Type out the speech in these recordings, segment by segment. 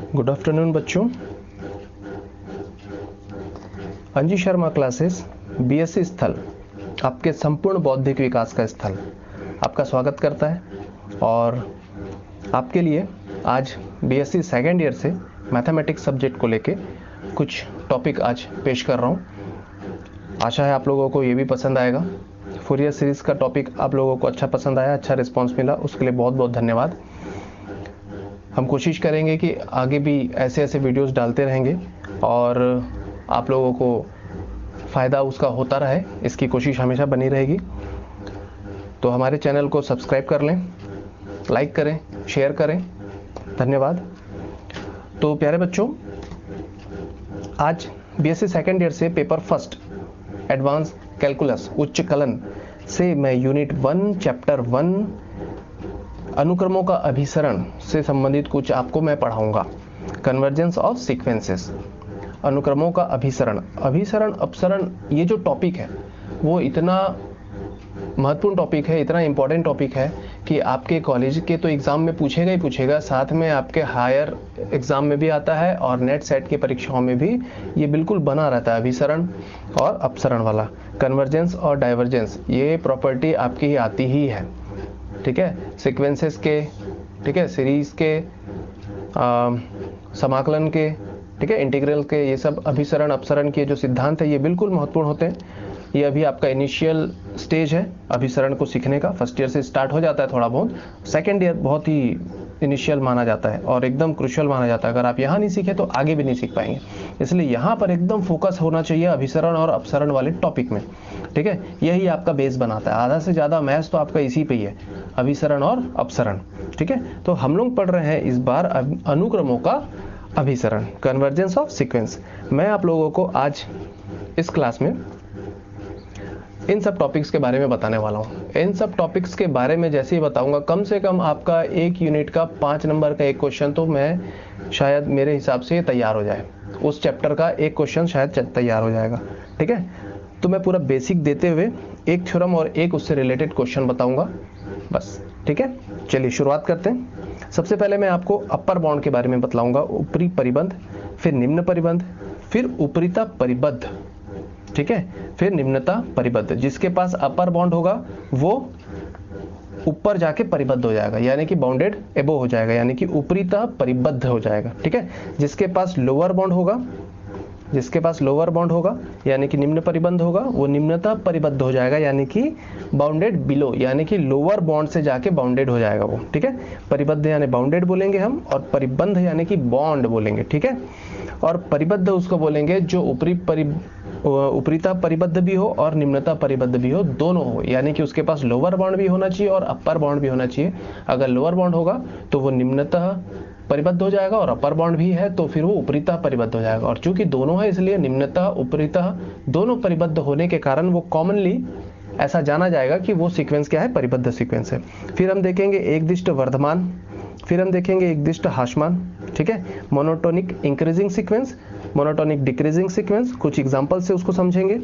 Good afternoon बच्चों। अंजी Sharma classes BSc स्थल, आपके संपूर्ण बौद्धिक विकास का स्थल, आपका स्वागत करता है। और आपके लिए आज बीएससी सेकेंड ईयर से मैथमेटिक्स सब्जेक्ट को लेके कुछ टॉपिक आज पेश कर रहा हूँ। आशा है आप लोगों को ये भी पसंद आएगा। फूरियर सीरीज़ का टॉपिक आप लोगों को अच्छा पसंद आया, अच्छा रिस्पॉन्स मिला, उसके लिए बहुत बहुत धन्यवाद। हम कोशिश करेंगे कि आगे भी ऐसे ऐसे वीडियोस डालते रहेंगे और आप लोगों को फ़ायदा उसका होता रहे, इसकी कोशिश हमेशा बनी रहेगी। तो हमारे चैनल को सब्सक्राइब कर लें, लाइक करें, शेयर करें। धन्यवाद। तो प्यारे बच्चों, आज बीएससी सेकेंड ईयर से पेपर फर्स्ट एडवांस कैलकुलस उच्च कलन से मैं यूनिट 1 चैप्टर 1 अनुक्रमों का अभिसरण से संबंधित कुछ आपको मैं पढ़ाऊंगा। कन्वर्जेंस ऑफ सीक्वेंसेस, अनुक्रमों का अभिसरण, अपसरण, ये जो टॉपिक है वो इतना महत्वपूर्ण टॉपिक है, इतना इम्पोर्टेंट टॉपिक है कि आपके कॉलेज के तो एग्ज़ाम में पूछेगा ही पूछेगा, साथ में आपके हायर एग्ज़ाम में भी आता है और नेट सेट की परीक्षाओं में भी ये बिल्कुल बना रहता है। अभिसरण और अपसरण वाला, कन्वर्जेंस और डाइवर्जेंस, ये प्रॉपर्टी आपकी ही आती ही है। ठीक है, सीक्वेंसेस के, ठीक है, सीरीज के, समाकलन के, ठीक है, इंटीग्रल के, ये सब अभिसरण अपसरण के जो सिद्धांत है ये बिल्कुल महत्वपूर्ण होते हैं। ये अभी आपका इनिशियल स्टेज है अभिसरण को सीखने का। फर्स्ट ईयर से स्टार्ट हो जाता है थोड़ा बहुत, सेकेंड ईयर बहुत ही इनिशियल माना जाता है और एकदम क्रूशियल माना जाता है। अगर आप यहाँ नहीं सीखे तो आगे भी नहीं सीख पाएंगे, इसलिए यहाँ पर एकदम फोकस होना चाहिए अभिसरण और अपसरण वाले टॉपिक में। ठीक है, यही आपका बेस बनाता है। आधा से ज़्यादा मैथ्स तो आपका इसी पे ही है, अभिसरण और अपसरण। ठीक है, तो हम लोग पढ़ रहे हैं इस बार अनुक्रमों का अभिसरण, कन्वर्जेंस ऑफ सीक्वेंस। मैं आप लोगों को आज इस क्लास में इन सब टॉपिक्स के बारे में बताने वाला हूँ। इन सब टॉपिक्स के बारे में जैसे ही बताऊंगा, कम से कम आपका एक यूनिट का 5 नंबर का एक क्वेश्चन तो मैं शायद मेरे हिसाब से तैयार हो जाए। उस चैप्टर का एक क्वेश्चन शायद तैयार हो जाएगा। ठीक है, तो मैं पूरा बेसिक देते हुए एक थ्योरम और एक उससे रिलेटेड क्वेश्चन बताऊंगा बस। ठीक है, चलिए शुरुआत करते हैं। सबसे पहले मैं आपको अपर बाउंड के बारे में बतलाऊंगा, ऊपरी परिबंध, फिर निम्न परिबंध, फिर ऊपरीता परिबद्ध, ठीक है, फिर निम्नता परिबद्ध। जिसके पास अपर बाउंड होगा वो ऊपर जाके परिबद्ध हो जाएगा, यानी कि बाउंडेड एबो हो जाएगा, यानी कि ऊपरीता परिबद्ध हो जाएगा। ठीक है, जिसके पास लोअर बाउंड होगा, यानी कि निम्न परिबंध होगा, वो निम्नता परिबद्ध हो जाएगा, यानी कि बाउंडेड बिलो, यानी कि लोअर बाउंड से जाके बाउंडेड हो जाएगा वो। ठीक है, परिबद्ध यानी बाउंडेड बोलेंगे हम, और परिबंध यानी कि बॉन्ड बोलेंगे। ठीक है, और परिबद्ध उसको बोलेंगे जो ऊपरीता परिबद्ध भी हो और निम्नता परिबद्ध भी हो, दोनों हो, यानी कि उसके पास लोअर बाउंड भी होना चाहिए और अपर बाउंड भी होना चाहिए। अगर लोअर बाउंड होगा तो वो निम्नता परिबद्ध हो जाएगा, और अपर बाउंड भी है तो फिर वो ऊपरीता परिबद्ध हो जाएगा। और चूंकि दोनों है इसलिए निम्नता ऊपरीता दोनों परिबद्ध होने के कारण वो कॉमनली ऐसा जाना जाएगा कि वो सीक्वेंस क्या है, परिबद्ध सीक्वेंस है। फिर हम देखेंगे एकदिष्ट वर्धमान, फिर हम देखेंगे एकदिष्ट ह्रासमान। ठीक है, monotonic increasing sequence, monotonic decreasing sequence, कुछ एग्जांपल से उसको समझेंगे।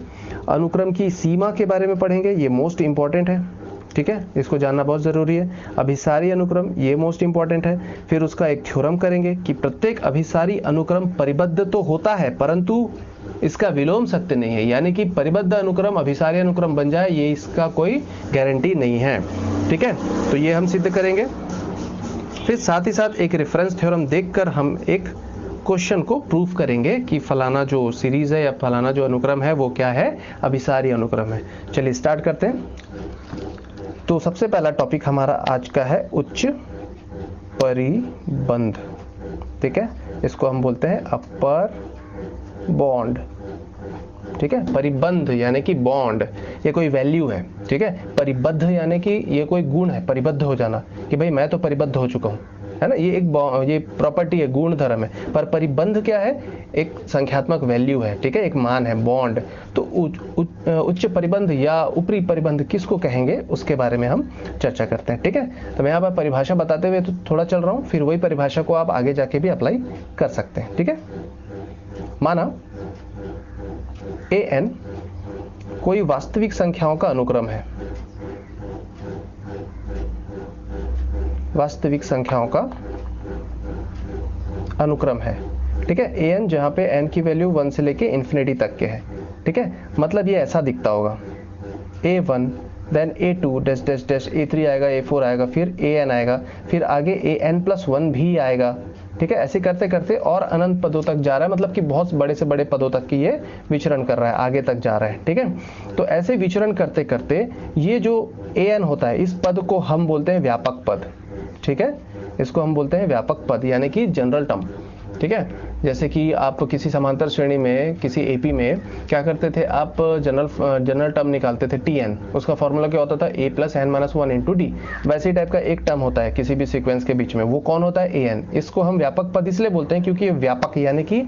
अनुक्रम की सीमा के बारे में पढ़ेंगे, ये मोस्ट इंपॉर्टेंट है। ठीक है, इसको जानना बहुत जरूरी है। अभिसारी अनुक्रम, ये मोस्ट इंपॉर्टेंट है। फिर उसका एक थ्योरम करेंगे कि प्रत्येक अभिसारी अनुक्रम परिबद्ध तो होता है परंतु इसका विलोम सत्य नहीं है, यानी कि परिबद्ध अनुक्रम अभिसारी अनुक्रम बन जाए ये इसका कोई गारंटी नहीं है। ठीक है, तो ये हम सिद्ध करेंगे। फिर साथ ही साथ एक रेफरेंस थ्योरम देखकर हम एक क्वेश्चन को प्रूफ करेंगे कि फलाना जो सीरीज है या फलाना जो अनुक्रम है वो क्या है, अभिसारी अनुक्रम है। चलिए स्टार्ट करते हैं। तो सबसे पहला टॉपिक हमारा आज का है उच्च परिबंध। ठीक है, इसको हम बोलते हैं अपर बॉन्ड। ठीक है, परिबंध यानी कि बॉन्ड, ये कोई वैल्यू है। ठीक है, परिबद्ध यानी कि ये कोई गुण है, परिबद्ध हो जाना, कि भाई मैं तो परिबद्ध हो चुका हूँ, है ना, ये प्रॉपर्टी है, गुण धर्म है। पर परिबंध क्या है, एक संख्यात्मक वैल्यू है। ठीक है, एक मान है, बॉन्ड। तो उच्च परिबंध या ऊपरी परिबंध किसको कहेंगे उसके बारे में हम चर्चा करते हैं। ठीक है, तो मैं यहाँ पर परिभाषा बताते हुए तो थोड़ा चल रहा हूँ, फिर वही परिभाषा को आप आगे जाके भी अप्लाई कर सकते हैं। ठीक है, माना an कोई वास्तविक संख्याओं का अनुक्रम है, वास्तविक संख्याओं का अनुक्रम है, ठीक है। an जहाँ पे n की वैल्यू 1 से लेके इन्फिनिटी तक के है, ठीक है। मतलब ये ऐसा दिखता होगा, a1 then a2 dash dash dash a3 आएगा, a4 आएगा, फिर an आएगा, फिर आगे an+1 भी आएगा, ठीक है। ऐसे करते करते और अनंत पदों तक जा रहा है, मतलब कि बहुत बड़े से बड़े पदों तक की ये विचरण कर रहा है, आगे तक जा रहा है, ठीक है। तो ऐसे विचरण करते करते ये जो an होता है, इस पद को हम बोलते हैं व्यापक पद, ठीक है। इसको हम बोलते हैं व्यापक पद यानी कि जनरल टर्म, ठीक है। जैसे कि आप किसी समांतर श्रेणी में, किसी एपी में क्या करते थे, आप जनरल टर्म निकालते थे tn, उसका फॉर्मूला क्या होता था, a + n-1 × d। वैसे ही टाइप का एक टर्म होता है किसी भी सीक्वेंस के बीच में, वो कौन होता है, an। इसको हम व्यापक पद इसलिए बोलते हैं क्योंकि ये व्यापक यानी कि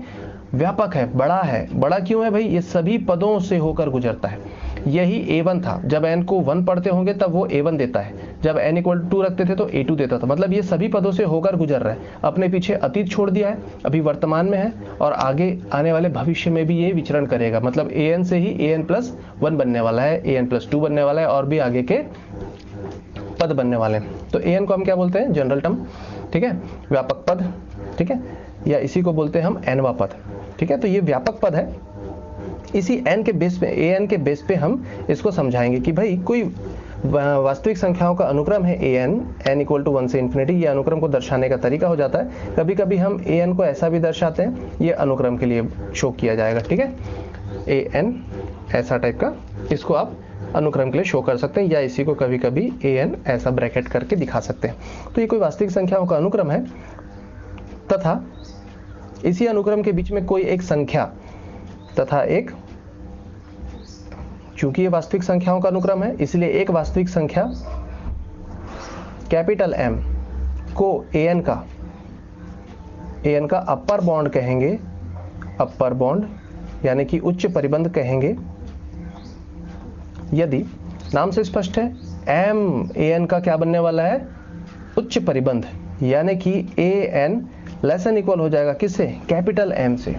व्यापक है, बड़ा है। बड़ा क्यों है भाई, ये सभी पदों से होकर गुजरता है। यही a1 था, जब n को 1 पढ़ते होंगे तब वो a1 देता है, जब n = 2 रखते थे तो a2 देता था। मतलब ये सभी पदों से होकर गुजर रहा है, अपने पीछे अतीत छोड़ दिया है, अभी वर्तमान में है और आगे आने वाले भविष्य में भी ये विचरण करेगा। मतलब an से ही an+1 बनने वाला है, an+2 बनने वाला है और भी आगे के पद बनने वाले हैं। तो an को हम क्या बोलते हैं, जनरल टर्म, ठीक है, व्यापक पद, ठीक है, या इसी को बोलते हैं हम nवां पद, ठीक है। तो ये व्यापक पद है, इसी n के बेस पे, an के बेस पे हम इसको समझाएंगे कि भाई कोई वास्तविक संख्याओं का अनुक्रम है an = 1 से इन्फिनिटी। ये अनुक्रम को दर्शाने का तरीका हो जाता है। कभी कभी हम an को ऐसा भी दर्शाते हैं, ये अनुक्रम के लिए शो किया जाएगा, ठीक है। an ऐसा टाइप का, इसको आप अनुक्रम के लिए शो कर सकते हैं, या इसी को कभी कभी an ऐसा ब्रैकेट करके दिखा सकते हैं। तो ये कोई वास्तविक संख्याओं का अनुक्रम है तथा इसी अनुक्रम के बीच में कोई एक संख्या तथा एक, चूंकि ये वास्तविक संख्याओं का अनुक्रम है इसलिए एक वास्तविक संख्या कैपिटल M को an का अपर बॉन्ड कहेंगे, अपर बॉन्ड यानी कि उच्च परिबंध कहेंगे, यदि नाम से स्पष्ट है m an का क्या बनने वाला है, उच्च परिबंध, यानी कि an <= हो जाएगा किससे, कैपिटल M से।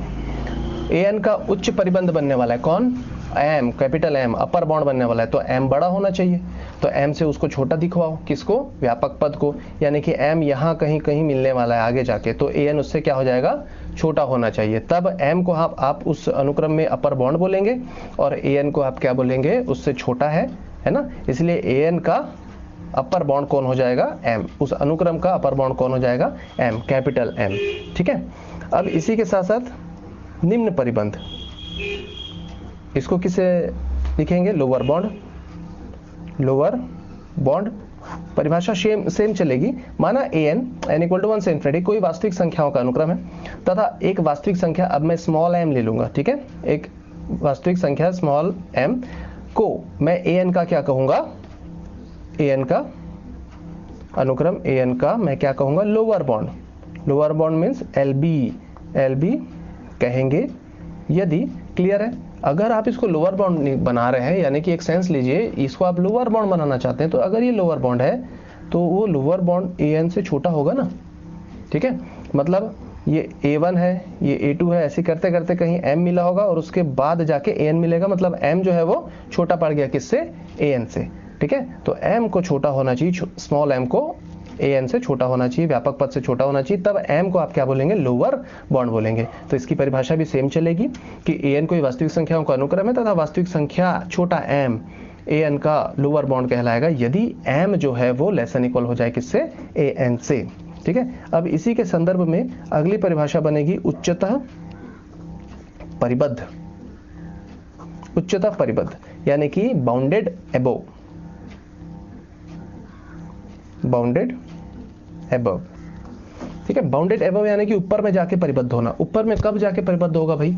an का उच्च परिबंध बनने वाला है कौन, m, कैपिटल M, अपर बॉन्ड बनने वाला है, तो m बड़ा होना चाहिए, तो m से उसको छोटा दिखवाओ, किसको, व्यापक पद को, यानी कि m यहाँ कहीं कहीं मिलने वाला है आगे जाके, तो an उससे क्या हो जाएगा, छोटा होना चाहिए। तब m को आप उस अनुक्रम में अपर बॉन्ड बोलेंगे और an को आप क्या बोलेंगे, उससे छोटा है ना। इसलिए an का अपर बॉन्ड कौन हो जाएगा, m, उस अनुक्रम का अपर बॉन्ड कौन हो जाएगा, m, कैपिटल M, ठीक है। अब इसी के साथ साथ निम्न परिबंध, इसको किसे लिखेंगे, लोअर बॉन्ड। लोअर बॉन्ड परिभाषा सेम चलेगी। माना an = 1 से इन्फिनिटी कोई वास्तविक संख्याओं का अनुक्रम है तथा एक वास्तविक संख्या, अब मैं स्मॉल m ले लूंगा, ठीक है। एक वास्तविक संख्या स्मॉल m को मैं an का क्या कहूंगा, an का अनुक्रम, an का मैं क्या कहूंगा, lower bond. Lower bond means LB कहेंगे, यदि, क्लियर है। अगर आप इसको लोअर बॉन्ड बना रहे हैं, यानी कि एक सेंस लीजिए, इसको आप लोअर बॉन्ड बनाना चाहते हैं, तो अगर ये लोअर बॉन्ड है तो वो लोअर बॉन्ड an से छोटा होगा ना, ठीक है। मतलब ये a1 है, ये a2 है, ऐसे करते करते कहीं m मिला होगा और उसके बाद जाके an मिलेगा, मतलब m जो है वो छोटा पड़ गया किससे, an से, ठीक है। तो m को छोटा होना चाहिए, स्मॉल m को an से छोटा होना चाहिए, व्यापक पद से छोटा होना चाहिए, तब m को आप क्या बोलेंगे, लोअर बॉन्ड बोलेंगे। तो इसकी परिभाषा भी सेम चलेगी कि an कोई वास्तविक संख्याओं का अनुक्रम है तथा वास्तविक संख्या छोटा m an का लोअर बॉन्ड कहलाएगा यदि m जो है वो <= हो जाए किससे, an से, ठीक है। अब इसी के संदर्भ में अगली परिभाषा बनेगी उच्चतः परिबद्ध। उच्चतः परिबद्ध यानी कि बाउंडेड अबव, बाउंडेड अबव, ठीक है। बाउंडेड अबव यानी कि ऊपर में जाके परिबद्ध होना। ऊपर में कब जाके परिबद्ध होगा भाई,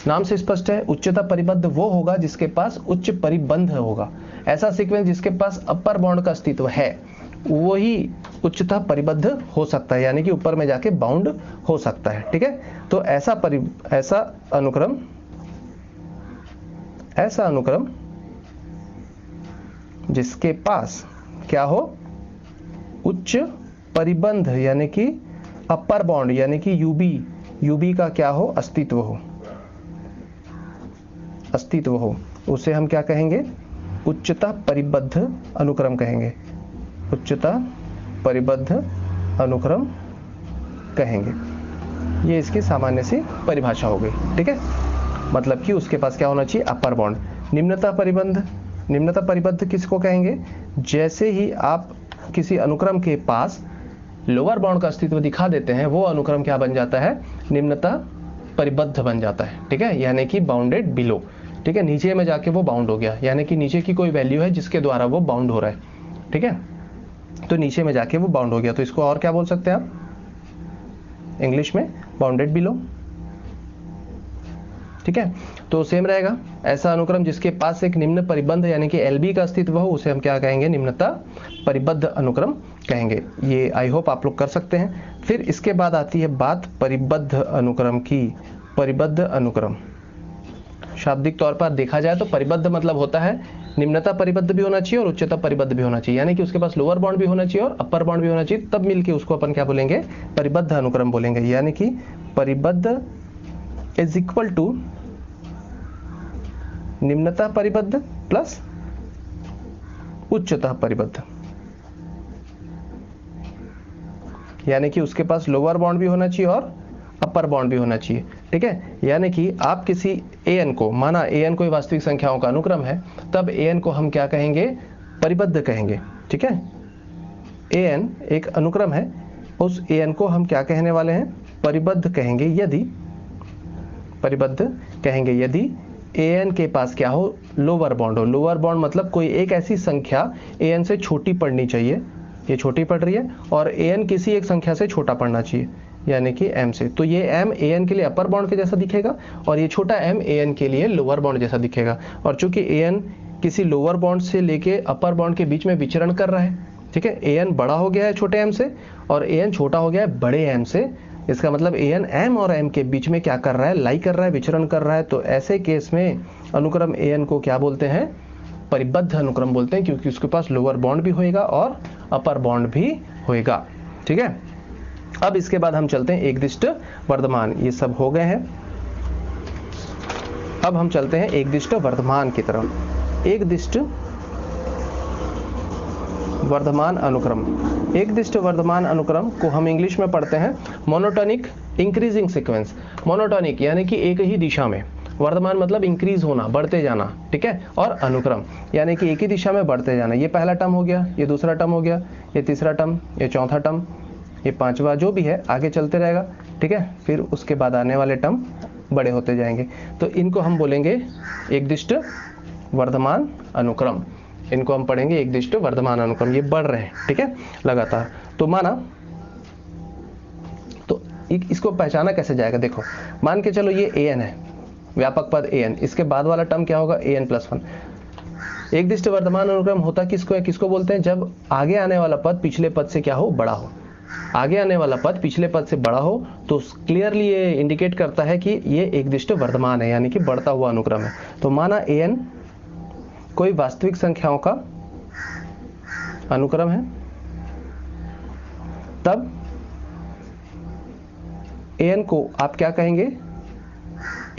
नाम से स्पष्ट है, उच्चतः परिबद्ध वो होगा जिसके पास उच्च परिबंध होगा। ऐसा सीक्वेंस जिसके पास अपर बॉन्ड का अस्तित्व है वही उच्चतः परिबद्ध हो सकता है, यानी कि ऊपर में जाके बाउंड हो सकता है, ठीक है। तो ऐसा अनुक्रम जिसके पास क्या हो, उच्च परिबंध यानी कि अपर बॉन्ड यानी कि यूबी का क्या हो, अस्तित्व हो, उसे हम क्या कहेंगे, उच्चतः परिबद्ध अनुक्रम कहेंगे, उच्चतः परिबद्ध अनुक्रम कहेंगे। ये इसकी सामान्य सी परिभाषा हो गई, ठीक है। मतलब कि उसके पास क्या होना चाहिए, अपर बॉन्ड। निम्नता परिबंध, निम्नता परिबद्ध किसको कहेंगे, जैसे ही आप किसी अनुक्रम के पास लोअर बाउंड का अस्तित्व दिखा देते हैं, वो अनुक्रम क्या बन जाता है, निम्नता परिबद्ध बन जाता है, ठीक है, यानी कि बाउंडेड बिलो, ठीक है, नीचे में जाके वो बाउंड हो गया, यानी कि नीचे की कोई वैल्यू है जिसके द्वारा वो बाउंड हो रहा है, ठीक है, तो नीचे में जाके वो बाउंड हो गया, तो इसको और क्या बोल सकते हैं आप इंग्लिश में, बाउंडेड बिलो, ठीक है। तो सेम रहेगा, ऐसा अनुक्रम जिसके पास एक निम्न परिबंध यानी कि एलबी का अस्तित्व हो, उसे हम क्या कहेंगे, निम्नता परिबद्ध अनुक्रम कहेंगे। ये आई होप आप लोग कर सकते हैं। फिर इसके बाद आती है बात परिबद्ध अनुक्रम की। परिबद्ध अनुक्रम शाब्दिक तौर पर देखा जाए तो परिबद्ध मतलब होता है निम्नता परिबद्ध भी होना चाहिए और उच्चता परिबद्ध भी होना चाहिए, यानी कि उसके पास लोअर बाउंड भी होना चाहिए और अपर बाउंड भी होना चाहिए, तब मिलके उसको अपन क्या बोलेंगे, परिबद्ध अनुक्रम बोलेंगे। यानी कि परिबद्ध इज इक्वल टू निम्नता परिबद्ध प्लस उच्चता परिबद्ध, यानी कि उसके पास लोअर बाउंड भी होना चाहिए और अपर बाउंड भी होना चाहिए, ठीक है। यानी कि आप किसी an को, माना an कोई वास्तविक संख्याओं का अनुक्रम है, तब an को हम क्या कहेंगे, परिबद्ध कहेंगे, ठीक है। an एक अनुक्रम है, उस an को हम क्या कहने वाले हैं, परिबद्ध कहेंगे यदि, परिबद्ध कहेंगे यदि an के पास क्या हो, लोअर बाउंड हो। लोअर बाउंड मतलब कोई एक ऐसी संख्या an से छोटी पड़नी चाहिए, ये छोटी पड़ रही है, और an किसी एक संख्या से छोटा पड़ना चाहिए, यानी कि m से। तो ये m an के लिए अपर बाउंड के जैसा दिखेगा और ये छोटा m an के लिए लोअर बाउंड जैसा दिखेगा। और चूंकि an किसी लोअर बाउंड से लेके अपर बाउंड के बीच में विचरण कर रहा है, ठीक है, an बड़ा हो गया है छोटे m से और an छोटा हो गया है बड़े m से, इसका मतलब an m और m के बीच में क्या कर रहा है, लाई कर रहा है, विचरण कर रहा है। तो ऐसे केस में अनुक्रम an को क्या बोलते हैं, परिबद्ध अनुक्रम बोलते हैं, क्योंकि उसके पास लोअर बाउंड भी होएगा और अपर बाउंड भी होएगा, ठीक है। अब इसके बाद हम चलते हैं एकदिष्ट वर्धमान, ये सब हो गए हैं। अब हम चलते हैं एकदिष्ट वर्धमान की तरफ। एकदिष्ट वर्धमान अनुक्रम, एकदिष्ट वर्धमान अनुक्रम को हम इंग्लिश में पढ़ते हैं मोनोटोनिक इंक्रीजिंग सीक्वेंस। मोनोटोनिक यानी कि एक ही दिशा में, वर्धमान मतलब इंक्रीज होना, बढ़ते जाना, ठीक है, और अनुक्रम यानी कि एक ही दिशा में बढ़ते जाना। ये पहला टर्म हो गया, ये दूसरा टर्म हो गया, ये तीसरा टर्म, ये चौथा टर्म, ये पांचवा, जो भी है आगे चलते रहेगा, ठीक है। फिर उसके बाद आने वाले टर्म बड़े होते जाएंगे, तो इनको हम बोलेंगे एकदिष्ट वर्धमान अनुक्रम। इनको हम पढ़ेंगे एकदिष्ट वर्धमान अनुक्रम, ये बढ़ रहे हैं, ठीक है, लगातार। तो माना, तो इसको पहचाना कैसे जाएगा, देखो मान के चलो ये an है, व्यापक पद an, इसके बाद वाला टर्म क्या होगा, an+1। एकदिष्ट वर्धमान अनुक्रम होता किसको है, किसको बोलते हैं, जब आगे आने वाला पद पिछले पद से क्या हो, बड़ा हो। आगे आने वाला पद पिछले पद से बड़ा हो तो क्लियरली ये इंडिकेट करता है कि ये एकदिष्ट वर्धमान है, यानी कि बढ़ता हुआ अनुक्रम है। तो माना an कोई वास्तविक संख्याओं का अनुक्रम है, तब an को आप क्या कहेंगे,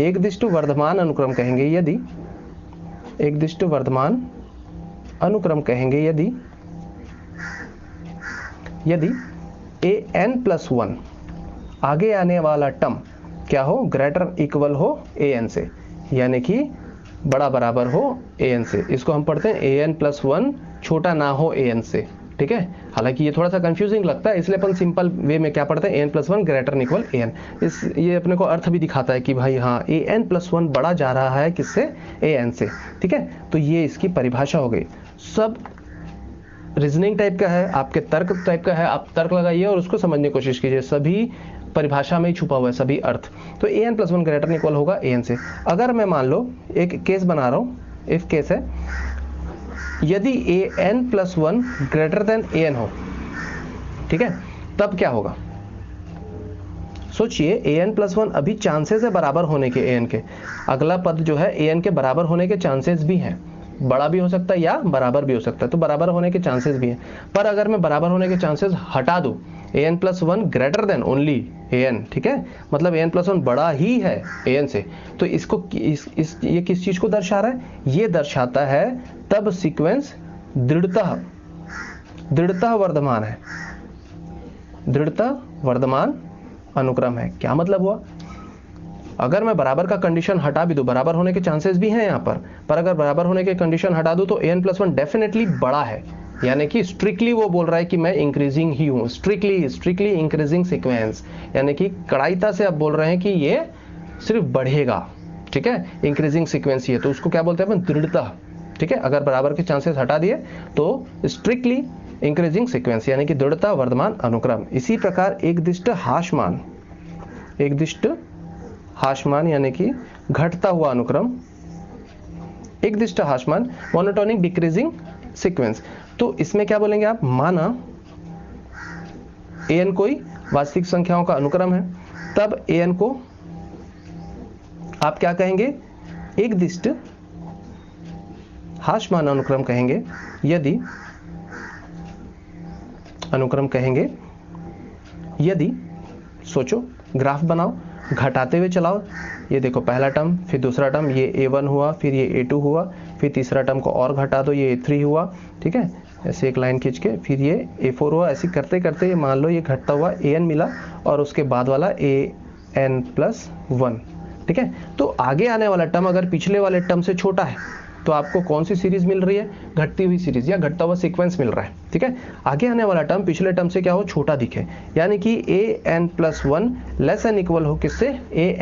एकदिष्ट वर्धमान अनुक्रम कहेंगे यदि, एकदिष्ट वर्धमान अनुक्रम कहेंगे यदि an+1 आगे आने वाला टर्म क्या हो, ग्रेटर इक्वल हो an से, यानी कि बड़ा बराबर हो an से। इसको हम पढ़ते हैं an+1 छोटा ना हो an से, ठीक है। हालांकि ये थोड़ा सा कंफ्यूजिंग लगता है, इसलिए अपन सिंपल वे में क्या पढ़ते हैं, an+1 ग्रेटर इक्वल an। ये अपने को अर्थ भी दिखाता है कि भाई हाँ an+1 बढ़ा जा रहा है किससे, an से, ठीक है। तो ये इसकी परिभाषा हो गई। सब रीजनिंग टाइप का है, आपके तर्क टाइप का है, आप तर्क लगाइए और उसको समझने की कोशिश कीजिए, सभी परिभाषा में ही छुपा हुआ है, सभी अर्थ। तो an+1 ग्रेटर इक्वल होगा an से। अगर मैं मान लो एक केस बना रहा हूँ, इफ केस है, यदि an+1 ग्रेटर देन an हो, ठीक है, तब क्या होगा, सोचिए an+1 अभी चांसेस है बराबर होने के, an के अगला पद जो है an के बराबर होने के चांसेस भी हैं, बड़ा भी हो सकता है या बराबर भी हो सकता है, तो बराबर होने के चांसेस भी हैं। पर अगर मैं बराबर होने के चांसेस हटा दूं, an+1 greater than only an, ठीक है, मतलब an+1 बड़ा ही है an से, तो इसको ये किस चीज को दर्शा रहा है, ये दर्शाता है तब सीक्वेंस दृढ़तः वर्धमान है, दृढ़तः वर्धमान अनुक्रम है। क्या मतलब हुआ? अगर मैं बराबर का कंडीशन हटा भी दूं, बराबर होने के चांसेस भी हैं यहाँ पर अगर बराबर होने के कंडीशन हटा दूं तो an+1 डेफिनेटली बड़ा है, यानी कि स्ट्रिक्टली वो बोल रहा है कि मैं इंक्रीजिंग ही हूं, स्ट्रिक्टली इंक्रीजिंग सीक्वेंस, यानी कि कड़ाईता से आप बोल रहे हैं कि ये सिर्फ बढ़ेगा, ठीक है, इंक्रीजिंग सीक्वेंस ये, तो उसको क्या बोलते हैं अपन? दृढ़ता, ठीक है। अगर बराबर के चांसेस हटा दिए तो स्ट्रिक्टली इंक्रीजिंग सीक्वेंस, यानी कि दृढ़ता वर्धमान अनुक्रम। इसी प्रकार एकदिष्ट हाशमान यानी कि घटता हुआ अनुक्रम, एकदिष्ट हाशमान मोनोटोनिक डिक्रीजिंग सीक्वेंस। तो इसमें क्या बोलेंगे आप? माना an कोई वास्तविक संख्याओं का अनुक्रम है, तब an को आप क्या कहेंगे? एकदिष्ट हाशमान अनुक्रम कहेंगे। यदि अनुक्रम कहेंगे यदि, सोचो, ग्राफ बनाओ, घटाते हुए चलाओ, ये देखो पहला टर्म, फिर दूसरा टर्म, ये a1 हुआ, फिर ये a2 हुआ, फिर तीसरा टर्म को और घटा दो, ये a3 हुआ, ठीक है, ऐसे एक लाइन खींच के, फिर ये a4 हुआ। ऐसे करते करते ये मान लो ये घटता हुआ an मिला और उसके बाद वाला an+1, ठीक है। तो आगे आने वाला टर्म अगर पिछले वाले टर्म से छोटा है तो आपको कौन सी सीरीज मिल रही है? घटती हुई सीरीज या घटता हुआ सीक्वेंस मिल रहा है, ठीक है। आगे आने वाला टर्म पिछले टर्म से क्या हो? छोटा दिखे, यानी कि an+1 लेस एन इक्वल हो किससे?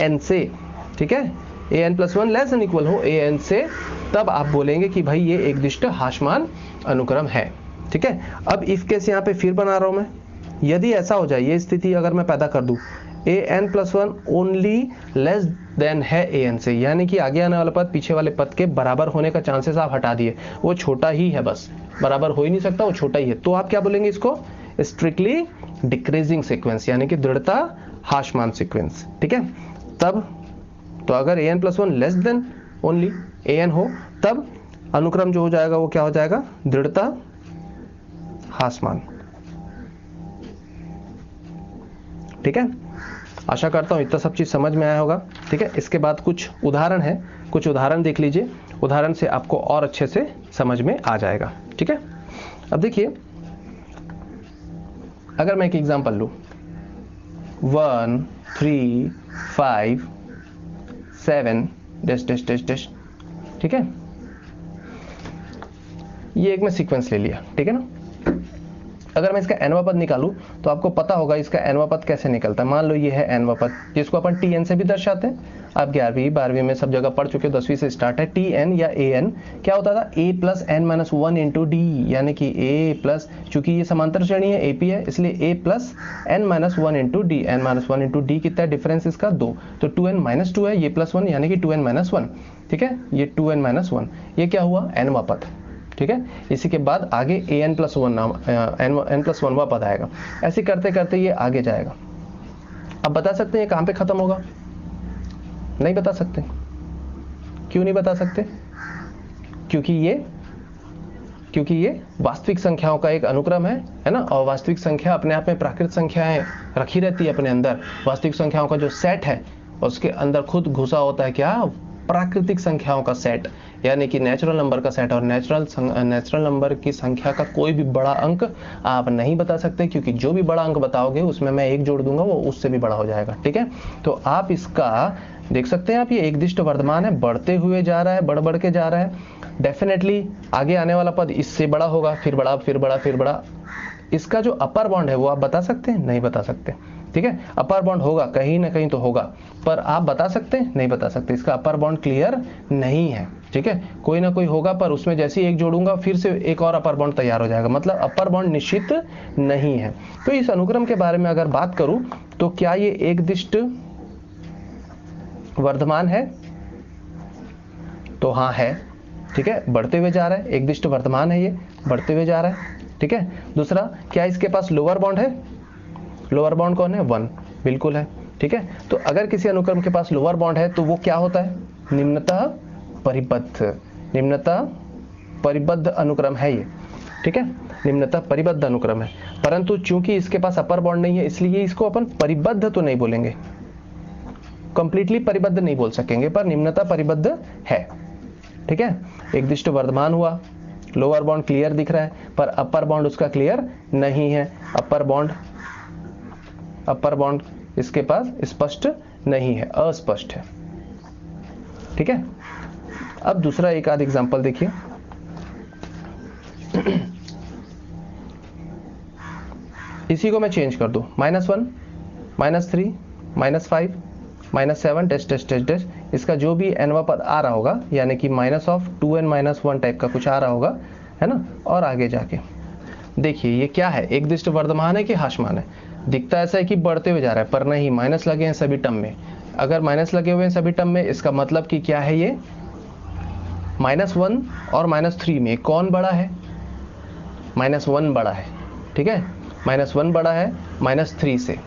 an से, ठीक है, an+1 लेस एन इक्वल हो an से, तब आप बोलेंगे कि भाई ये एकदिष्ट हाशमान अनुक्रम है, ठीक है। अब इफ केस यहाँ पे फिर बना रहा हूं मैं, यदि ऐसा हो जाए, ये स्थिति अगर मैं पैदा कर दूं, an+1 ओनली लेस देन है an से, यानी कि आगे आने वाला पद पीछे वाले पद के बराबर होने का चांसेस आप हटा दिए, वो छोटा ही है, बस बराबर हो ही नहीं सकता, वो छोटा ही है, तो आप क्या बोलेंगे इसको? स्ट्रिक्टली डिक्रीजिंग सीक्वेंस, यानी कि दृढ़ता हाशमान सीक्वेंस, ठीक है। तब तो अगर an+1 less than only an हो, तब अनुक्रम जो हो जाएगा वो क्या हो जाएगा? दृढ़ता हाशमान, ठीक है। आशा करता हूं इतना सब चीज समझ में आया होगा, ठीक है। इसके बाद कुछ उदाहरण है, कुछ उदाहरण देख लीजिए, उदाहरण से आपको और अच्छे से समझ में आ जाएगा, ठीक है। अब देखिए, अगर मैं एक एग्जांपल लूं, 1 3 5 7 डैश डैश डैश डैश, ठीक है, ये एक मैं सीक्वेंस ले लिया, ठीक है ना। अगर मैं इसका nवां पद निकालूं तो आपको पता होगा इसका nवां पद कैसे निकलता है। मान लो ये है nवां पद, जिसको अपन tn से भी दर्शाते हैं। आप 11वीं 12वीं में सब जगह पढ़ चुके हो, 10वीं से स्टार्ट है। tn या an क्या होता था? a+n-1 इंटू d, यानी कि a प्लस, चूंकि ये समांतर श्रेणी है, ap है, इसलिए a+n-1 into d, n-1 into d कितना डिफरेंस इसका? 2, तो 2n-2 है, ये +1 यानी कि 2n-1, ठीक है, ये 2n-1, ये क्या हुआ? nवां पद, ठीक है। इसी के बाद आगे n+1वां पद आएगा। ऐसे करते करते ये आगे जाएगा। अब बता सकते हैं कहां पे खत्म होगा? नहीं बता सकते। क्यों नहीं बता सकते? क्योंकि ये वास्तविक संख्याओं का एक अनुक्रम है ना, और वास्तविक संख्या अपने आप में प्राकृत संख्याएं रखी रहती है अपने अंदर। वास्तविक संख्याओं का जो सेट है उसके अंदर खुद घुसा होता है क्या? प्राकृतिक संख्याओं का सेट, यानी कि नेचुरल नंबर का सेट। और नेचुरल नंबर की संख्या का कोई भी बड़ा अंक आप नहीं बता सकते, क्योंकि जो भी बड़ा अंक बताओगे उसमें मैं 1 जोड़ दूंगा, वो उससे भी बड़ा हो जाएगा, ठीक है। तो आप इसका देख सकते हैं, आप ये एकदिष्ट वर्धमान है, बढ़ते हुए जा रहा है, बढ़ के जा रहा है। डेफिनेटली आगे आने वाला पद इससे बड़ा होगा, फिर बड़ा, फिर बड़ा, फिर बड़ा। इसका जो अपर बाउंड है वो आप बता सकते हैं? नहीं बता सकते, ठीक है। अपर बाउंड होगा, कहीं ना कहीं तो होगा, पर आप बता सकते हैं? नहीं बता सकते। इसका अपर बाउंड क्लियर नहीं है, ठीक है। कोई ना कोई होगा, पर उसमें जैसे ही 1 जोड़ूंगा फिर से एक और अपर बाउंड तैयार हो जाएगा, मतलब अपर बाउंड निश्चित नहीं है। तो इस अनुक्रम के बारे में अगर बात करूं तो क्या ये एकदिष्ट वर्धमान है? तो हाँ है, ठीक है, बढ़ते हुए जा रहा है, एकदिष्ट वर्धमान है, ये बढ़ते हुए जा रहा है, ठीक है। दूसरा, क्या इसके पास लोअर बाउंड है? लोअर बाउंड कौन है? 1, बिल्कुल है, ठीक है। तो अगर किसी अनुक्रम के पास लोअर बाउंड है तो वो क्या होता है? निम्नतः परिबद्ध अनुक्रम है ये, ठीक है, निम्नतः परिबद्ध अनुक्रम है। परंतु चूंकि इसके पास अपर बाउंड नहीं है, इसलिए इसको अपन परिबद्ध तो नहीं बोलेंगे, कंप्लीटली परिबद्ध नहीं बोल सकेंगे, पर निम्नतः परिबद्ध है, ठीक है। एकदिष्ट वर्धमान हुआ, लोअर बाउंड क्लियर दिख रहा है, पर अपर बाउंड उसका क्लियर नहीं है। अपर बाउंड इसके पास स्पष्ट नहीं है, अस्पष्ट है। ठीक है, अब दूसरा एक आध एग्जांपल देखिए। इसी को मैं चेंज कर दूं, -1, -3, -5, -7 डैश डैश डैश डैश, इसका जो भी nवां पद आ रहा होगा, यानी कि -2n-1 टाइप का कुछ आ रहा होगा, है ना। और आगे जाके देखिए ये क्या है, एक दिष्ट वर्धमान है कि ह्रासमान है। दिखता ऐसा है कि बढ़ते हुए जा रहा है, पर नहीं, माइनस लगे हैं सभी टर्म में। अगर माइनस लगे हुए हैं सभी टर्म में, इसका मतलब कि क्या है, ये -1 और -3 में कौन बड़ा है? -1 बड़ा है। ठीक है, -1 बड़ा है -3 से।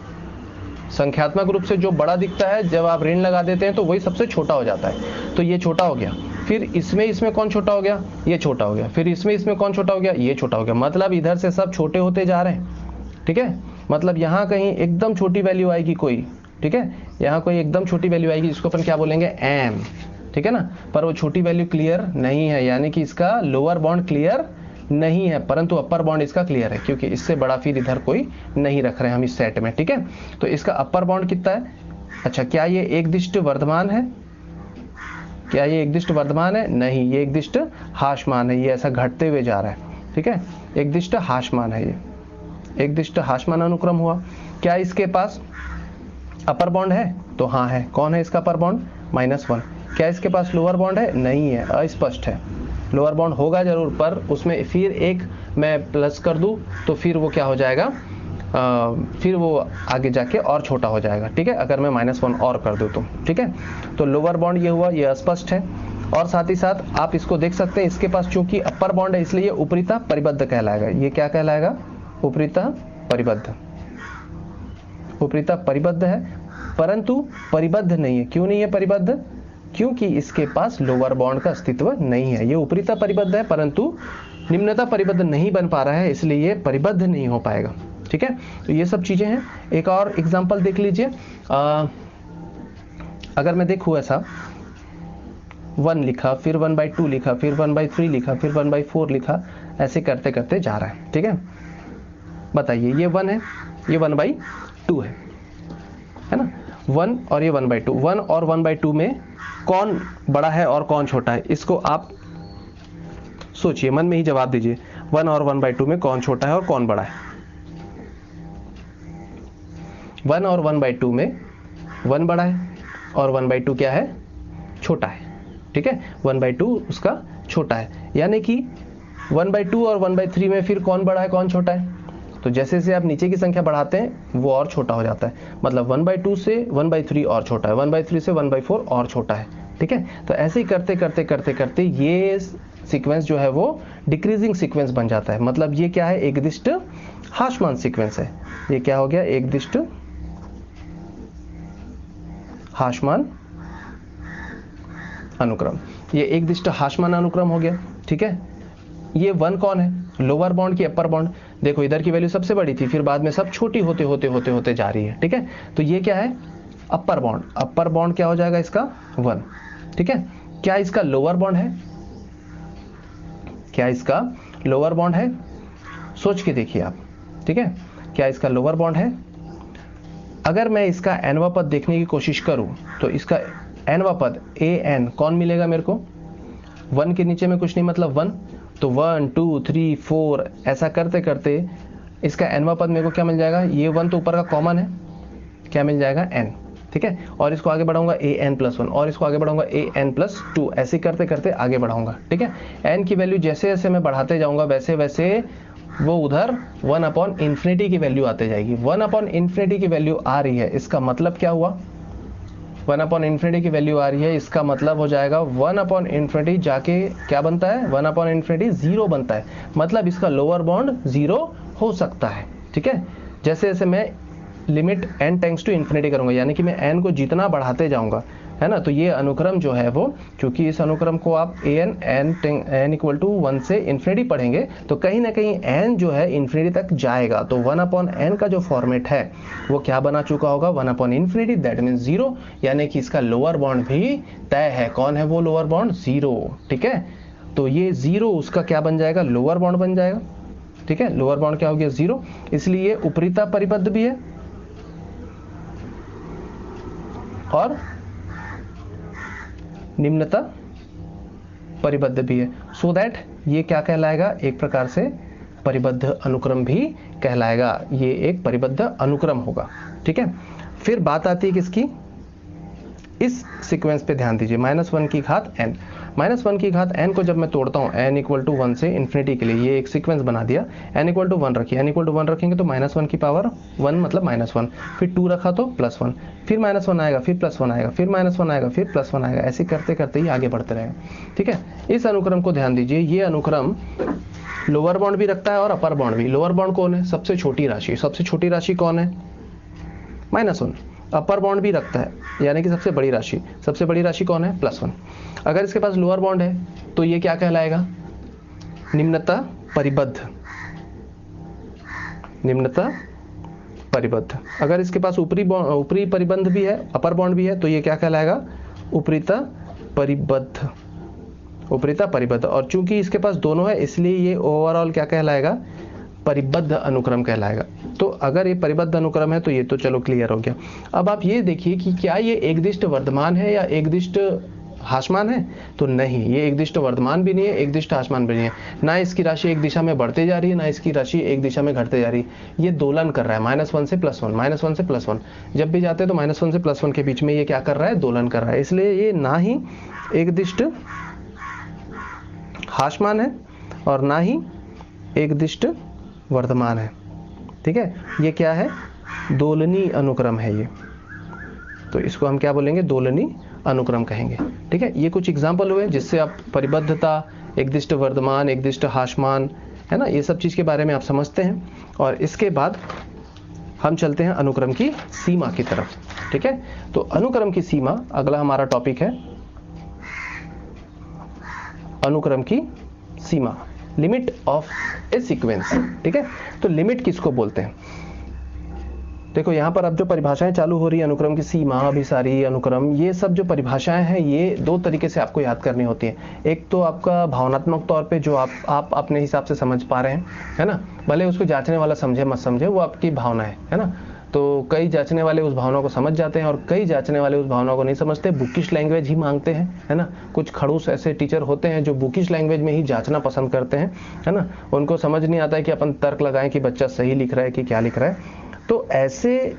संख्यात्मक रूप से जो बड़ा दिखता है, जब आप ऋण लगा देते हैं तो वही सबसे छोटा हो जाता है। तो ये छोटा हो गया, फिर इसमें कौन छोटा हो गया? ये छोटा हो गया, फिर इसमें कौन छोटा हो गया? ये छोटा हो गया। मतलब इधर से सब छोटे होते जा रहे हैं। ठीक है, मतलब यहाँ कहीं एकदम छोटी वैल्यू आएगी कोई, ठीक है, यहाँ कोई एकदम छोटी वैल्यू आएगी जिसको अपन क्या बोलेंगे? m, ठीक है ना। पर वो छोटी वैल्यू क्लियर नहीं है, यानी कि इसका लोअर बाउंड क्लियर नहीं है, परंतु अपर बाउंड इसका क्लियर है, क्योंकि इससे बड़ा फिर इधर कोई नहीं रख रहे हैं हम इस सेट में। ठीक है, तो इसका अपर बाउंड कितना है? अच्छा, क्या ये एक दिष्ट वर्धमान है? क्या ये एक दिष्ट वर्धमान है? नहीं, ये एक दिष्ट ह्रासमान है। ये ऐसा घटते हुए जा रहा है। ठीक है, एक दिष्ट ह्रासमान है, ये एक दिष्ट ह्रासमान अनुक्रम हुआ। क्या इसके पास अपर बाउंड है? तो हाँ है। कौन है इसका अपर बाउंड? -1। क्या इसके पास लोअर बाउंड है? नहीं है, अस्पष्ट है। लोअर बाउंड होगा जरूर, पर उसमें फिर एक मैं प्लस कर दूं तो फिर वो क्या हो जाएगा, फिर वो आगे जाके और छोटा हो जाएगा। ठीक है, अगर मैं -1 और कर दूं तो। ठीक है, तो लोअर बाउंड ये हुआ, ये अस्पष्ट है। और साथ ही साथ आप इसको देख सकते हैं, इसके पास चूंकि अपर बाउंड है इसलिए ये उपरितः परिबद्ध कहलाएगा। ये क्या कहलाएगा? उपरितः परिबद्ध। उपरितः परिबद्ध है, परंतु परिबद्ध नहीं है। क्यों नहीं है परिबद्ध? क्योंकि इसके पास लोअर बाउंड का अस्तित्व नहीं है। ये उपरितः परिबद्ध है, परंतु निम्नतः परिबद्ध नहीं बन पा रहा है, इसलिए ये परिबद्ध नहीं हो पाएगा। ठीक है, तो ये सब चीजें हैं। एक और एग्जांपल देख लीजिए। अगर मैं देखूं ऐसा, 1 लिखा, फिर 1/2 लिखा, फिर 1/3 लिखा, फिर 1/4 लिखा, ऐसे करते करते जा रहा है। ठीक है, बताइए, ये 1 है, ये 1/2 है ना। 1 और ये 1/2, 1 और 1/2 में कौन बड़ा है और कौन छोटा है? इसको आप सोचिए, मन में ही जवाब दीजिए। 1 और 1/2 में कौन छोटा है और कौन बड़ा है? 1 और 1/2 में 1 बड़ा है और 1/2 क्या है? छोटा है। ठीक है, 1/2 उसका छोटा है, यानी कि 1/2 और 1/3 में फिर कौन बड़ा है कौन छोटा है? तो जैसे जैसे आप नीचे की संख्या बढ़ाते हैं वो और छोटा हो जाता है। मतलब 1/2 से 1/3 और छोटा है, 1/3 से 1/4 और छोटा है। ठीक है, तो ऐसे ही करते करते करते करते ये सीक्वेंस जो है वो डिक्रीजिंग सीक्वेंस बन जाता है। मतलब ये क्या है? एक दिष्ट ह्रासमान सीक्वेंस है। ये क्या हो गया? एक दिष्ट ह्रासमान अनुक्रम। ये एक दिष्ट ह्रासमान अनुक्रम हो गया। ठीक है, ये 1 कौन है? लोअर बाउंड की अपर बाउंड? देखो इधर की वैल्यू सबसे बड़ी थी, फिर बाद में सब छोटी होते होते होते होते जा रही है। ठीक है, तो ये क्या है? Upper bound. अपर बाउंड क्या हो जाएगा इसका? 1। ठीक है, क्या इसका लोअर बाउंड है? क्या इसका लोअर बाउंड है? सोच के देखिए आप। ठीक है, क्या इसका लोअर बाउंड है? अगर मैं इसका nवां पद देखने की कोशिश करूं तो इसका nवां पद an कौन मिलेगा मेरे को? 1 के नीचे में कुछ नहीं, मतलब 1। तो 1 2 3 4 ऐसा करते करते इसका nवां पद मेरे को क्या मिल जाएगा? ये 1 तो ऊपर का कॉमन है, क्या मिल जाएगा? n। ठीक है, और इसको आगे बढ़ाऊंगा an+1, और इसको आगे बढ़ाऊंगा an+2, ऐसे करते करते आगे बढ़ाऊंगा। ठीक है, n की वैल्यू जैसे जैसे मैं बढ़ाते जाऊंगा वैसे वैसे वो उधर 1/∞ की वैल्यू आते जाएगी। 1/∞ की वैल्यू आ रही है, इसका मतलब क्या हुआ? 1/∞ की वैल्यू आ रही है, इसका मतलब हो जाएगा 1/∞ जाके क्या बनता है? 1/∞ 0 बनता है। मतलब इसका लोअर बाउंड 0 हो सकता है। ठीक है, जैसे जैसे मैं limit n tends to infinity करूंगा, यानी कि मैं n को जितना बढ़ाते जाऊंगा, है ना, तो ये अनुक्रम जो है वो, क्योंकि इस अनुक्रम को आप n = 1 से इन्फिनिटी पढ़ेंगे तो कहीं ना कहीं n जो है इन्फिनिटी तक जाएगा। तो 1/n का जो फॉर्मेट है वो क्या बना चुका होगा? 1/∞, दैट मीन्स 0, यानी कि इसका लोअर बाउंड भी तय है। कौन है वो लोअर बाउंड? 0। ठीक है, तो ये 0 उसका क्या बन जाएगा? लोअर बाउंड बन जाएगा। ठीक है, लोअर बाउंड क्या हो गया? 0, इसलिए उपरितः परिबद्ध भी है। और निम्नता परिबद्ध भी है, सो दैट ये क्या कहलाएगा, एक प्रकार से परिबद्ध अनुक्रम भी कहलाएगा। ये एक परिबद्ध अनुक्रम होगा, ठीक है। फिर बात आती है किसकी, इस सीक्वेंस पे ध्यान दीजिए, -1 की घात n। -1 की घात n को जब मैं तोड़ता हूँ n = 1 से इन्फिनिटी के लिए, ये एक सीक्वेंस बना दिया, n = 1 रखिए, n = 1 रखेंगे तो -1 की पावर 1 मतलब -1, फिर 2 रखा तो +1, फिर -1 आएगा, फिर +1 आएगा, फिर -1 आएगा, फिर +1 आएगा, ऐसे करते करते ही आगे बढ़ते रहेगा, ठीक है। इस अनुक्रम को ध्यान दीजिए, ये अनुक्रम लोअर बाउंड भी रखता है और अपर बाउंड भी। लोअर बाउंड कौन है, सबसे छोटी राशि, सबसे छोटी राशि कौन है, -1। अपर बाउंड भी रखता है, यानी कि सबसे बड़ी राशि, सबसे बड़ी राशि कौन है, +1। अगर इसके पास लोअर बाउंड है तो ये क्या कहलाएगा, निम्नता परिबद्ध, निम्नता परिबद्ध। अगर इसके पास ऊपरी परिबंध भी है, अपर बाउंड भी है, तो ये क्या कहलाएगा, उपरिता परिबद्ध, उपरिता परिबद्ध। और चूंकि इसके पास दोनों है इसलिए ये ओवरऑल क्या कहलाएगा, परिबद्ध अनुक्रम कहलाएगा। तो अगर ये परिबद्ध अनुक्रम है तो ये तो चलो क्लियर हो गया। अब आप ये देखिए कि क्या ये एकदिष्ट वर्धमान है या एकदिष्ट हासमान है, तो नहीं, ये एकदिष्ट वर्धमान भी नहीं है, एकदिष्ट हासमान भी नहीं है। ना इसकी राशि एक दिशा में बढ़ते जा रही है, ना इसकी राशि एक दिशा में घटते जा रही है, ये दोलन कर रहा है, -1 से +1, -1 से +1। जब भी जाते हैं तो -1 से +1 के बीच में ये क्या कर रहा है, दोलन कर रहा है। इसलिए ये ना ही एकदिष्ट हासमान है और ना ही एकदिष्ट वर्धमान है, ठीक है। ये क्या है, दोलनी अनुक्रम है ये, तो इसको हम क्या बोलेंगे, दोलनी अनुक्रम कहेंगे, ठीक है। ये कुछ एग्जाम्पल हुए जिससे आप परिबद्धता, एकदिष्ट वर्धमान, एकदिष्ट हासमान, है ना, ये सब चीज के बारे में आप समझते हैं। और इसके बाद हम चलते हैं अनुक्रम की सीमा की तरफ, ठीक है। तो अनुक्रम की सीमा अगला हमारा टॉपिक है, अनुक्रम की सीमा, लिमिट ऑफ ए सीक्वेंस, ठीक है। तो लिमिट किसको बोलते हैं, देखो यहाँ पर अब जो परिभाषाएं चालू हो रही है, अनुक्रम की सीमा, अभिसारी, अनुक्रम, ये सब जो परिभाषाएं हैं ये दो तरीके से आपको याद करनी होती है। एक तो आपका भावनात्मक तौर पे जो आप अपने हिसाब से समझ पा रहे हैं, है ना, भले उसको जांचने वाला समझे मत समझे, वो आपकी भावना है ना। तो कई जांचने वाले उस भावना को समझ जाते हैं और कई जांचने वाले उस भावना को नहीं समझते, बुकिश लैंग्वेज ही मांगते हैं, है ना। कुछ खड़ूस ऐसे टीचर होते हैं जो बुकिश लैंग्वेज में ही जांचना पसंद करते हैं, है ना। उनको समझ नहीं आता है कि अपन तर्क लगाएं कि बच्चा सही लिख रहा है कि क्या लिख रहा है। तो ऐसे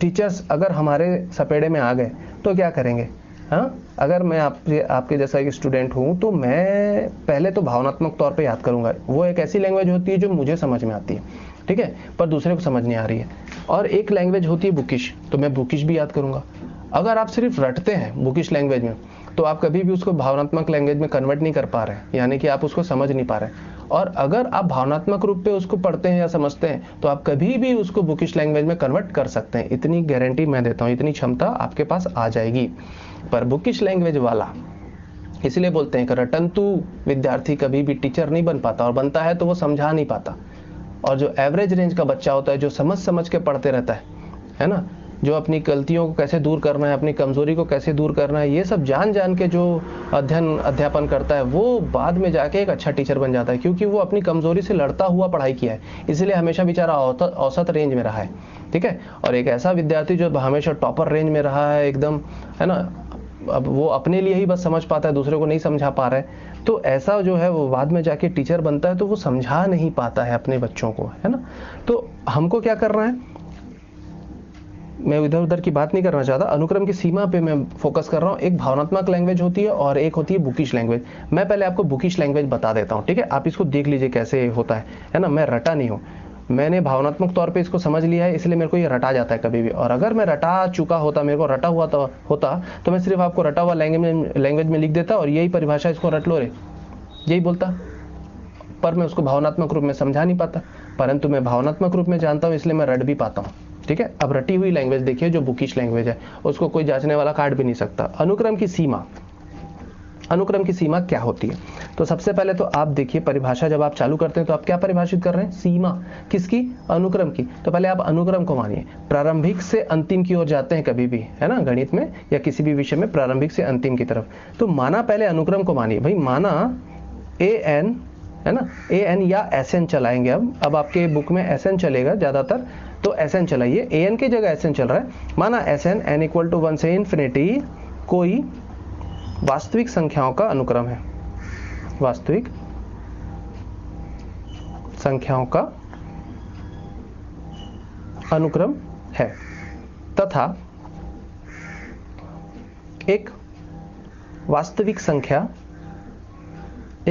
टीचर्स अगर हमारे सपेड़े में आ गए तो क्या करेंगे, हाँ, अगर मैं आपके जैसा एक स्टूडेंट हूँ तो मैं पहले तो भावनात्मक तौर पे याद करूंगा। वो एक ऐसी लैंग्वेज होती है जो मुझे समझ में आती है, ठीक है, पर दूसरे को समझ नहीं आ रही है। और एक लैंग्वेज होती है बुकिश, तो मैं बुकिश भी याद करूंगा। अगर आप सिर्फ रटते हैं बुकिश लैंग्वेज में तो आप कभी भी उसको भावनात्मक लैंग्वेज में कन्वर्ट नहीं कर पा रहे हैं, यानी कि आप उसको समझ नहीं पा रहे। और अगर आप भावनात्मक रूप पे उसको पढ़ते हैं या समझते हैं तो आप कभी भी उसको बुकिश लैंग्वेज में कन्वर्ट कर सकते हैं। इतनी गारंटी मैं देता हूँ, इतनी क्षमता आपके पास आ जाएगी। पर बुकिश लैंग्वेज वाला, इसलिए बोलते हैं कि रटंतु विद्यार्थी कभी भी टीचर नहीं बन पाता, और बनता है तो वो समझा नहीं पाता। और जो एवरेज रेंज का बच्चा होता है, जो समझ समझ के पढ़ते रहता है ना, जो अपनी गलतियों को कैसे दूर करना है, अपनी कमजोरी को कैसे दूर करना है, ये सब जान जान के जो अध्यापन करता है, वो बाद में जाके एक अच्छा टीचर बन जाता है, क्योंकि वो अपनी कमजोरी से लड़ता हुआ पढ़ाई किया है, इसलिए हमेशा बेचारा औसत रेंज में रहा है, ठीक है। और एक ऐसा विद्यार्थी जो हमेशा टॉपर रेंज में रहा है एकदम, है ना, अब वो अपने लिए ही बस समझ पाता है, दूसरे को नहीं समझा पा रहा है, तो ऐसा जो है वो बाद में जाके टीचर बनता है तो वो समझा नहीं पाता है अपने बच्चों को, है ना। तो हमको क्या करना है, मैं इधर उधर की बात नहीं करना चाहता, अनुक्रम की सीमा पे मैं फोकस कर रहा हूँ। एक भावनात्मक लैंग्वेज होती है और एक होती है बुकिश लैंग्वेज। मैं पहले आपको बुकिश लैंग्वेज बता देता हूँ, ठीक है, आप इसको देख लीजिए कैसे होता है ना। मैं रटा नहीं हूँ, मैंने भावनात्मक तौर पे इसको समझ लिया है, इसलिए मेरे को ये रटा जाता है कभी भी। और अगर मैं रटा चुका होता, मेरे को रटा हुआ होता तो मैं सिर्फ आपको रटा हुआ लैंग्वेज में लिख देता और यही परिभाषा, इसको रट लो रे, यही बोलता, पर मैं उसको भावनात्मक रूप में समझा नहीं पाता। परंतु मैं भावनात्मक रूप में जानता हूँ, इसलिए मैं रट भी पाता हूँ, ठीक है। अब रटी हुई लैंग्वेज देखिए जो बुकिश लैंग्वेज है, उसको कोई जांचने वाला काट भी नहीं सकता। अनुक्रम की सीमा, अनुक्रम की सीमा क्या होती है, तो सबसे पहले तो आप देखिए परिभाषा जब आप चालू करते हैं तो आप क्या परिभाषित कर रहे हैं, सीमा किसकी, अनुक्रम की। तो पहले आप अनुक्रम को मानिए, प्रारंभिक से अंतिम की ओर जाते हैं कभी भी, है ना, गणित में या किसी भी विषय में प्रारंभिक से अंतिम की तरफ। तो माना पहले अनुक्रम को मानिए भाई, माना AN, है ना, AN या SN चलाएंगे। अब आपके बुक में SN चलेगा ज्यादातर, तो Sn चलाइए, An की जगह Sn चल रहा है, माना Sn n इक्वल टू 1 से इन्फिनिटी कोई वास्तविक संख्याओं का अनुक्रम है, वास्तविक संख्याओं का अनुक्रम है, तथा एक वास्तविक संख्या L,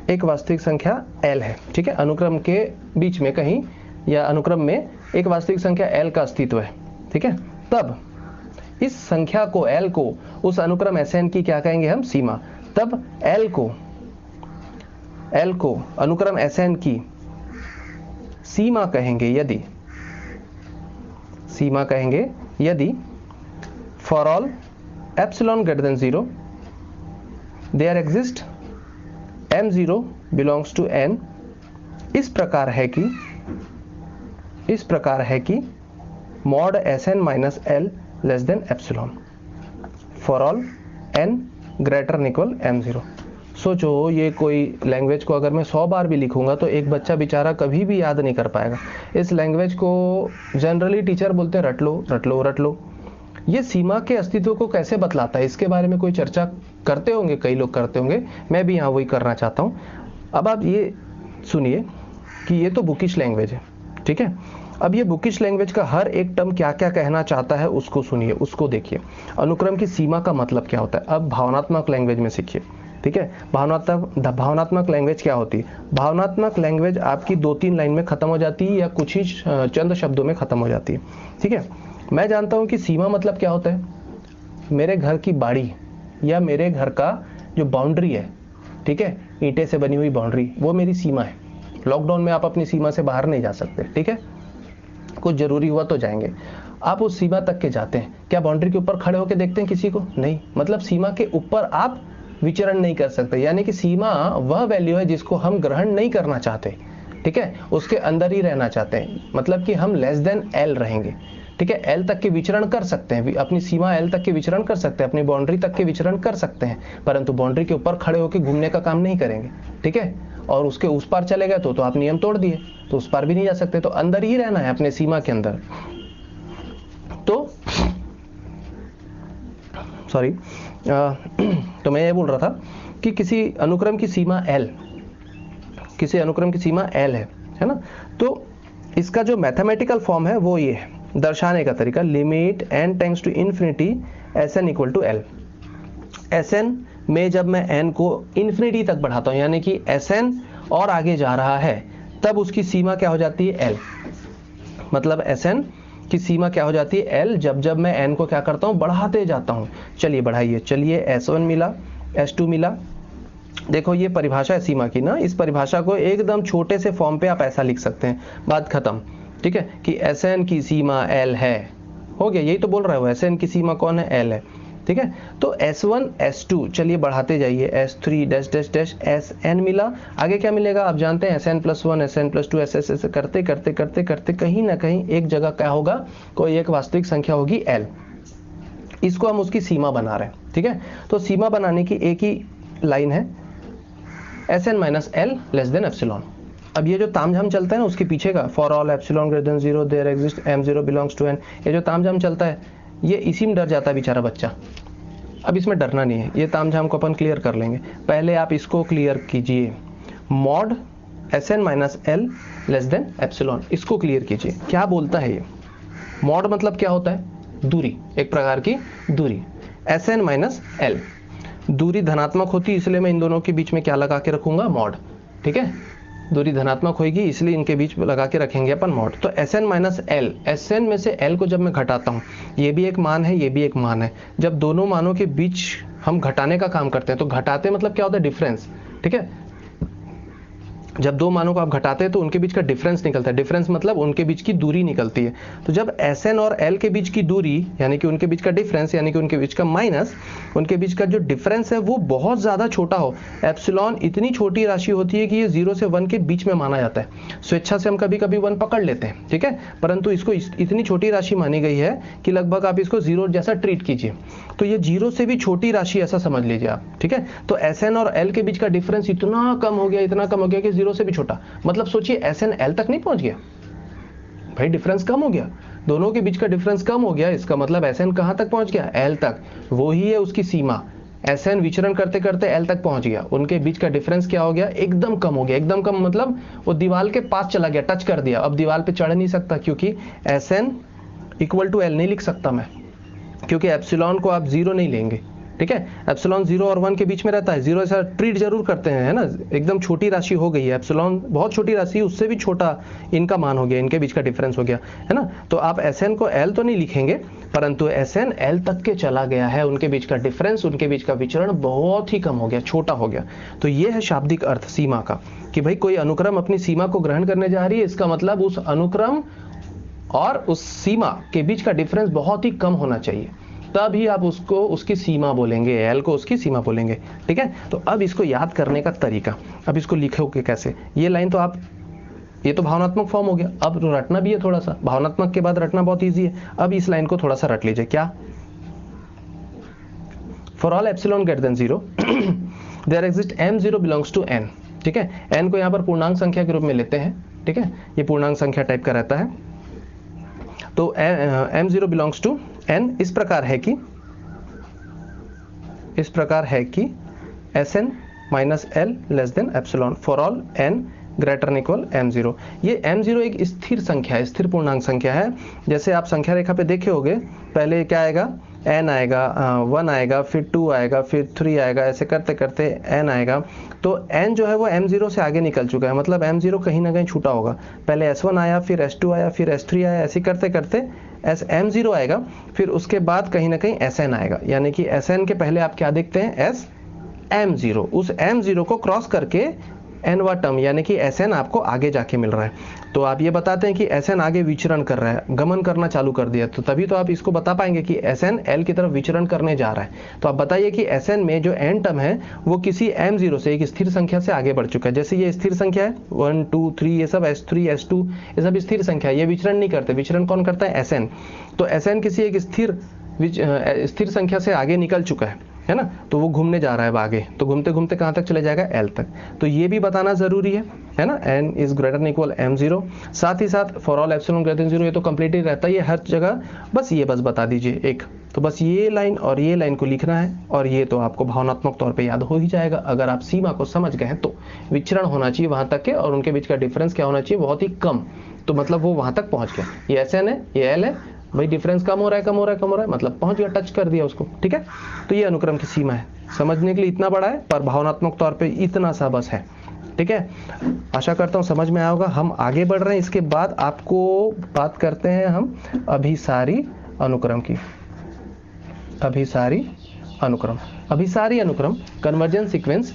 एक वास्तविक संख्या L है, ठीक है, अनुक्रम के बीच में कहीं या अनुक्रम में एक वास्तविक संख्या L का अस्तित्व है, ठीक है। तब इस संख्या को L को उस अनुक्रम Sn की क्या कहेंगे हम, सीमा। तब L को अनुक्रम Sn की सीमा कहेंगे यदि for all epsilon greater than 0 there exist m0 belongs to n, इस प्रकार है कि mod Sn minus L less than epsilon for all n greater than equal m0। सोचो ये कोई लैंग्वेज को अगर मैं 100 बार भी लिखूंगा तो एक बच्चा बेचारा कभी भी याद नहीं कर पाएगा। इस लैंग्वेज को जनरली टीचर बोलते हैं रट लो। ये सीमा के अस्तित्व को कैसे बतलाता है, इसके बारे में कोई चर्चा करते होंगे, कई लोग करते होंगे, मैं भी यहाँ वही करना चाहता हूँ। अब आप ये सुनिए कि ये तो बुकिश लैंग्वेज है, ठीक है। अब ये बुकिश लैंग्वेज का हर एक टर्म क्या क्या कहना चाहता है उसको सुनिए, उसको देखिए। अनुक्रम की सीमा का मतलब क्या होता है, अब भावनात्मक लैंग्वेज में सीखिए, ठीक है। भावनात्मक लैंग्वेज क्या होती है? भावनात्मक लैंग्वेज आपकी 2-3 लाइन में खत्म हो जाती है या कुछ ही चंद शब्दों में खत्म हो जाती है, ठीक है। मैं जानता हूं कि सीमा मतलब क्या होता है, मेरे घर की बाड़ी या मेरे घर का जो बाउंड्री है, ठीक है, ईंटे से बनी हुई बाउंड्री, वो मेरी सीमा है। लॉकडाउन में आप अपनी सीमा से बाहर नहीं जा सकते, ठीक है, कुछ जरूरी हुआ तो जाएंगे। आप उस सीमा तक के जाते हैं, क्या बाउंड्री के ऊपर खड़े होकर देखते हैं किसी को? नहीं, मतलब सीमा के ऊपर आप विचरण नहीं कर सकते, यानी कि सीमा वह वैल्यू है जिसको हम ग्रहण नहीं करना चाहते, ठीक है, उसके अंदर ही रहना चाहते हैं, मतलब कि हम लेस देन L रहेंगे, ठीक है। L तक के विचरण कर सकते हैं, अपनी सीमा L तक के विचरण कर सकते हैं, अपनी बाउंड्री तक के विचरण कर सकते हैं, परंतु बाउंड्री के ऊपर खड़े होकर घूमने का काम नहीं करेंगे, ठीक है। और उसके उस पार चले गए तो आप नियम तोड़ दिए, तो उस पार भी नहीं जा सकते, तो अंदर ही रहना है अपने सीमा के अंदर। तो मैं ये बोल रहा था कि किसी अनुक्रम की सीमा L है ना, तो इसका जो मैथमेटिकल फॉर्म है वो ये है, दर्शाने का तरीका, limit n tends to infinity Sn equal to L। Sn में जब मैं n को इन्फिनिटी तक बढ़ाता हूं, यानी कि Sn और आगे जा रहा है, तब उसकी सीमा क्या हो जाती है, L। मतलब Sn की सीमा क्या हो जाती है, L, जब मैं n को क्या करता हूं, बढ़ाते जाता हूं। चलिए बढ़ाइए, चलिए S1 मिला, S2 मिला। देखो ये परिभाषा है सीमा की ना, इस परिभाषा को एकदम छोटे से फॉर्म पे आप ऐसा लिख सकते हैं, बात खत्म, ठीक है, कि Sn की सीमा L है, हो गया, यही तो बोल रहा है, Sn की सीमा कौन है, L है, ठीक है। तो S1 S2 चलिए बढ़ाते जाइए, S3 dash dash dash Sn मिला, आगे क्या मिलेगा आप जानते हैं, Sn+1 Sn+2 ऐसे करते करते करते करते कहीं ना कहीं एक जगह क्या होगा, कोई एक वास्तविक संख्या होगी L, इसको हम उसकी सीमा बना रहे हैं, ठीक है। तो सीमा बनाने की एक ही लाइन है, Sn minus L less than epsilon. अब ये जो तामझाम चलता है ना उसके पीछे का, for all epsilon greater than 0 there exist m0 belongs to n, ये जो तामझाम चलता है ये इसी में डर जाता है बेचारा बच्चा। अब इसमें डरना नहीं है, ये तामझाम को अपन क्लियर कर लेंगे। पहले आप इसको क्लियर कीजिए, mod Sn minus L less than epsilon, इसको क्लियर कीजिए। क्या बोलता है ये? मॉड मतलब क्या होता है, दूरी, एक प्रकार की दूरी। Sn माइनस L, दूरी धनात्मक होती है इसलिए मैं इन दोनों के बीच में क्या लगा के रखूंगा, मॉड, ठीक है। दूरी धनात्मक होगी इसलिए इनके बीच लगा के रखेंगे अपन मॉड। तो Sn माइनस L, Sn में से L को जब मैं घटाता हूँ, ये भी एक मान है, ये भी एक मान है, जब दोनों मानों के बीच हम घटाने का काम करते हैं, तो घटाते मतलब क्या होता है, डिफरेंस, ठीक है। जब दो मानों को आप घटाते हैं तो उनके बीच का डिफरेंस निकलता है, डिफरेंस मतलब उनके बीच की दूरी निकलती है। तो जब Sn और L के बीच की दूरी यानी कि उनके बीच का डिफरेंस यानी कि उनके बीच का माइनस, उनके बीच का जो डिफरेंस है वो बहुत ज़्यादा छोटा हो, एप्सिलॉन इतनी छोटी राशि होती है कि ये 0 से 1 के बीच में माना जाता है। स्वेच्छा से हम कभी कभी 1 पकड़ लेते हैं, ठीक है, परंतु इसको इतनी छोटी राशि मानी गई है कि लगभग आप इसको 0 जैसा ट्रीट कीजिए। तो ये 0 से भी छोटी राशि ऐसा समझ लीजिए आप, ठीक है। तो Sn और L के बीच का डिफरेंस इतना कम हो गया कि 0 जीरो से भी छोटा, मतलब सोचिए Sn L तक नहीं पहुंच गया भाई, डिफरेंस कम हो गया, दोनों के बीच का डिफरेंस कम हो गया, इसका मतलब Sn कहां तक पहुंच गया, L तक, वो ही है उसकी सीमा। Sn विचरण करते करते L तक पहुंच गया, उनके बीच का डिफरेंस क्या हो गया, एकदम कम हो गया। एकदम कम मतलब वो दीवार के पास चला गया, टच कर दिया, अब दीवार पे चढ़ नहीं सकता, क्योंकि Sn इक्वल टू L नहीं लिख सकता मैं, क्योंकि एप्सिलॉन को आप जीरो नहीं लेंगे, ठीक है। एप्सिलॉन 0 और 1 के बीच में रहता है, जीरो ऐसा ट्रीट जरूर करते हैं, है ना, एकदम छोटी राशि हो गई है, एप्सिलॉन बहुत छोटी राशि, उससे भी छोटा इनका मान हो गया, इनके बीच का डिफरेंस हो गया, है ना। तो आप Sn को L तो नहीं लिखेंगे, परंतु Sn L तक के चला गया है, उनके बीच का डिफरेंस, उनके बीच का विचरण बहुत ही कम हो गया, छोटा हो गया। तो ये है शाब्दिक अर्थ सीमा का, कि भाई कोई अनुक्रम अपनी सीमा को ग्रहण करने जा रही है, इसका मतलब उस अनुक्रम और उस सीमा के बीच का डिफरेंस बहुत ही कम होना चाहिए, तभी आप उसको उसकी सीमा बोलेंगे, L को उसकी सीमा बोलेंगे, ठीक है। तो अब इसको याद करने का तरीका, अब इसको लिखोगे कैसे, ये लाइन तो आप, ये तो भावनात्मक फॉर्म हो गया, अब रटना भी है थोड़ा सा, भावनात्मक के बाद रटना बहुत ईजी है। अब इस लाइन को थोड़ा सा रट लीजिए, क्या, for all epsilon greater than 0 there exist m0 belongs to n, ठीक है। n को यहाँ पर पूर्णांक संख्या के रूप में लेते हैं, ठीक है, ये पूर्णांक संख्या टाइप का रहता है। तो m0 बिलोंग्स टू n इस प्रकार है कि Sn minus L less than epsilon for all n greater than equal m0। ये m0 एक स्थिर संख्या है, स्थिर पूर्णांक संख्या है। जैसे आप संख्या रेखा पे देखे होंगे, पहले क्या आएगा, n आएगा, 1 आएगा, फिर 2 आएगा, फिर 3 आएगा, ऐसे करते करते n आएगा। तो n जो है वो m0 से आगे निकल चुका है, मतलब m0 कहीं ना कहीं छूटा होगा, पहले S1 आया, फिर S2 आया, फिर S3 आया, ऐसे करते करते m0 आएगा, फिर उसके बाद कहीं ना कहीं Sn आएगा, यानी कि Sn के पहले आप क्या देखते हैं, m0, उस m0 को क्रॉस करके nवा टर्म यानी कि Sn आपको आगे जाके मिल रहा है। तो आप ये बताते हैं कि Sn आगे विचरण कर रहा है, गमन करना चालू कर दिया, तो तभी तो आप इसको बता पाएंगे कि Sn L की तरफ विचरण करने जा रहा है। तो आप बताइए कि Sn में जो n टर्म है वो किसी m0 से, एक स्थिर संख्या से आगे बढ़ चुका है। जैसे ये स्थिर संख्या है 1 2 3, ये सब S3 S2 ये सब स्थिर संख्या है, ये विचरण नहीं करते, विचरण कौन करता है, Sn। तो Sn किसी एक स्थिर संख्या से आगे निकल चुका है ना, तो वो घूमने जा रहा है आगे, तो घूमते घूमते कहां तक चले जाएगा, L तक। तो ये भी बताना जरूरी है ना, n is greater than equal m0। साथ ही साथ for all epsilon greater than 0, ये तो कंप्लीट ही रहता है ये हर जगह, बस ये बता दीजिए एक, तो बस ये लाइन और ये लाइन को लिखना है, और ये तो आपको भावनात्मक तौर पे याद हो ही जाएगा। अगर आप सीमा को समझ गए हैं तो विचरण होना चाहिए वहां तक के, और उनके बीच का डिफरेंस क्या होना चाहिए, बहुत ही कम, तो मतलब वो वहां तक पहुंच गया। ये Sn है, ये L है, भाई डिफरेंस कम हो रहा है, मतलब पहुंच गया, टच कर दिया उसको, ठीक है। तो ये अनुक्रम की सीमा है, समझने के लिए इतना बड़ा है, पर भावनात्मक तौर पे इतना सा बस है, ठीक है। आशा करता हूं समझ में आया होगा। हम आगे बढ़ रहे हैं, इसके बाद आपको बात करते हैं हम अभिसारी अनुक्रम की। अभिसारी अनुक्रम कन्वर्जेंस सीक्वेंस।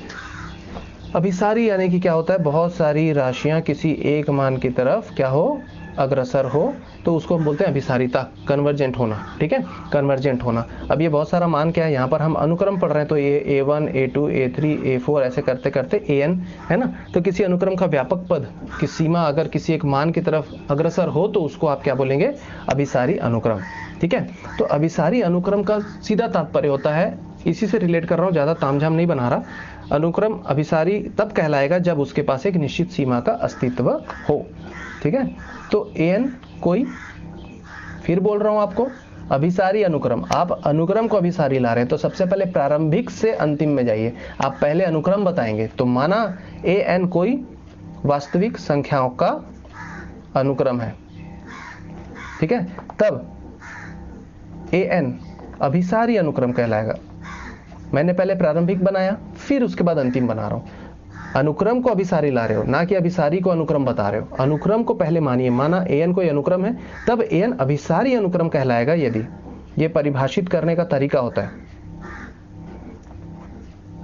अभिसारी यानी कि क्या होता है, बहुत सारी राशियां किसी एक मान की तरफ क्या हो, अग्रसर हो, तो उसको हम बोलते हैं अभिसारिता, कन्वर्जेंट होना, ठीक है, कन्वर्जेंट होना। अब ये बहुत सारा मान क्या है, यहाँ पर हम अनुक्रम पढ़ रहे हैं, तो ये A1 A2 A3 A4 ऐसे करते करते An है ना। तो किसी अनुक्रम का व्यापक पद की सीमा अगर किसी एक मान की तरफ अग्रसर हो तो उसको आप क्या बोलेंगे, अभिसारी अनुक्रम, ठीक है। तो अभिसारी अनुक्रम का सीधा तात्पर्य होता है, इसी से रिलेट कर रहा हूँ, ज़्यादा तामझाम नहीं बना रहा, अनुक्रम अभिसारी तब कहलाएगा जब उसके पास एक निश्चित सीमा का अस्तित्व हो, ठीक है। तो An कोई, फिर बोल रहा हूं आपको, अभिसारी अनुक्रम, आप अनुक्रम को अभिसारी ला रहे हैं, तो सबसे पहले प्रारंभिक से अंतिम में जाइए, आप पहले अनुक्रम बताएंगे। तो माना An कोई वास्तविक संख्याओं का अनुक्रम है, ठीक है, तब An अभिसारी अनुक्रम कहलाएगा। मैंने पहले प्रारंभिक बनाया, फिर उसके बाद अंतिम बना रहा हूं। अनुक्रम को अभिसारी ला रहे हो, ना कि अभिसारी को अनुक्रम बता रहे हो। अनुक्रम को पहले मानिए, माना An कोई अनुक्रम है, तब An अभिसारी अनुक्रम कहलाएगा यदि, ये परिभाषित करने का तरीका होता है,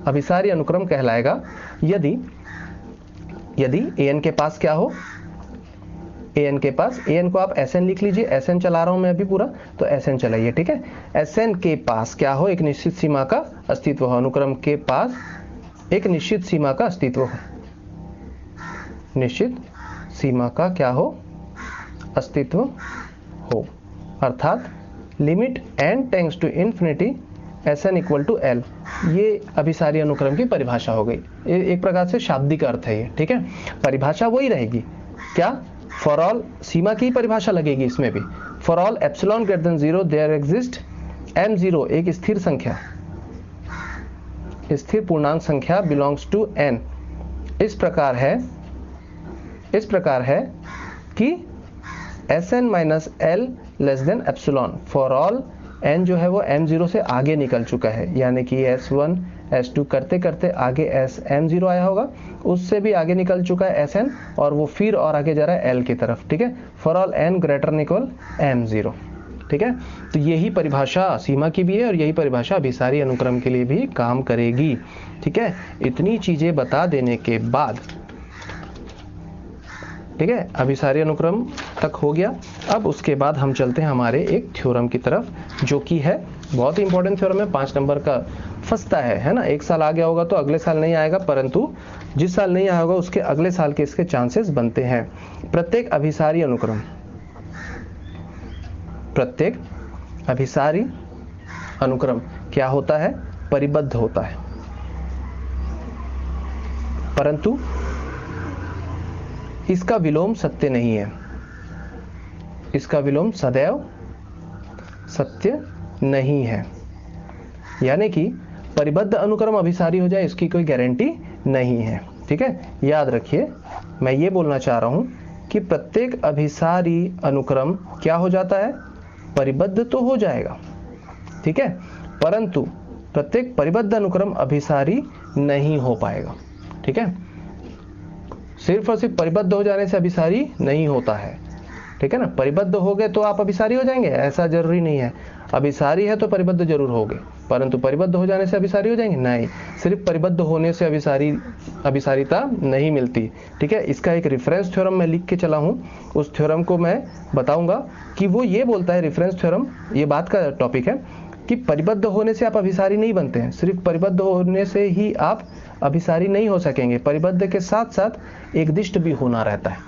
अभिसारी अनुक्रम कहलाएगा यदि An के पास क्या हो, An के पास, An को आप Sn लिख लीजिए, Sn चला रहा हूं मैं अभी पूरा, तो Sn चलाइए, ठीक है। Sn के पास क्या हो, एक निश्चित सीमा का अस्तित्व हो, अनुक्रम के पास एक निश्चित सीमा का अस्तित्व हो, निश्चित सीमा का क्या हो, अस्तित्व हो, अर्थात limit n tends to infinity Sn equal to L, ये अभिसारी अनुक्रम की परिभाषा हो गई। एक प्रकार से शाब्दिक अर्थ है ये, ठीक है। परिभाषा वही रहेगी, क्या? फॉर ऑल, सीमा की परिभाषा लगेगी इसमें भी। For all epsilon greater than 0 there exist m0, एक स्थिर संख्या, स्थिर पूर्णांक संख्या बिलोंग्स टू n, इस प्रकार है कि Sn minus L less than epsilon. For all n जो है वो m0 से आगे निकल चुका है, यानी कि S1 S2 करते करते आगे m0 आया होगा, उससे भी आगे निकल चुका है Sn, और वो फिर और आगे जा रहा है L की तरफ, ठीक है। For all n greater than equal m0, ठीक है। तो यही परिभाषा सीमा की भी है और यही परिभाषा अभिसारी अनुक्रम के लिए भी काम करेगी, ठीक है। इतनी चीजें बता देने के बाद, ठीक है, अभिसारी अनुक्रम तक हो गया। अब उसके बाद हम चलते हैं हमारे एक थ्योरम की तरफ, जो कि है बहुत ही इंपॉर्टेंट थ्योरम है, 5 नंबर का फंसता है ना। एक साल आ गया होगा तो अगले साल नहीं आएगा, परंतु जिस साल नहीं आया होगा उसके अगले साल के इसके चांसेस बनते हैं। प्रत्येक अभिसारी अनुक्रम क्या होता है? परिबद्ध होता है, परंतु इसका विलोम सत्य नहीं है। इसका विलोम सदैव सत्य नहीं है, यानी कि परिबद्ध अनुक्रम अभिसारी हो जाए इसकी कोई गारंटी नहीं है, ठीक है। याद रखिए, मैं ये बोलना चाह रहा हूं कि प्रत्येक अभिसारी अनुक्रम क्या हो जाता है? परिबद्ध तो हो जाएगा, ठीक है, परंतु प्रत्येक परिबद्ध अनुक्रम अभिसारी नहीं हो पाएगा, ठीक है। सिर्फ और सिर्फ परिबद्ध हो जाने से अभिसारी नहीं होता है, ठीक है ना। परिबद्ध हो गए तो आप अभिसारी हो जाएंगे, ऐसा जरूरी नहीं है। अभिसारी है तो परिबद्ध जरूर होगे, परंतु परिबद्ध हो जाने से अभिसारी हो जाएंगे? नहीं, सिर्फ परिबद्ध होने से अभिसारिता नहीं मिलती, ठीक है। इसका एक रेफरेंस थ्योरम मैं लिख के चला हूं, उस थ्योरम को मैं बताऊंगा कि वो ये बोलता है, रेफरेंस थ्योरम ये बात का टॉपिक है कि परिबद्ध होने से आप अभिसारी नहीं बनते हैं, सिर्फ परिबद्ध होने से ही आप अभिसारी नहीं हो सकेंगे। परिबद्ध के साथ साथ एकदिष्ट भी होना रहता है,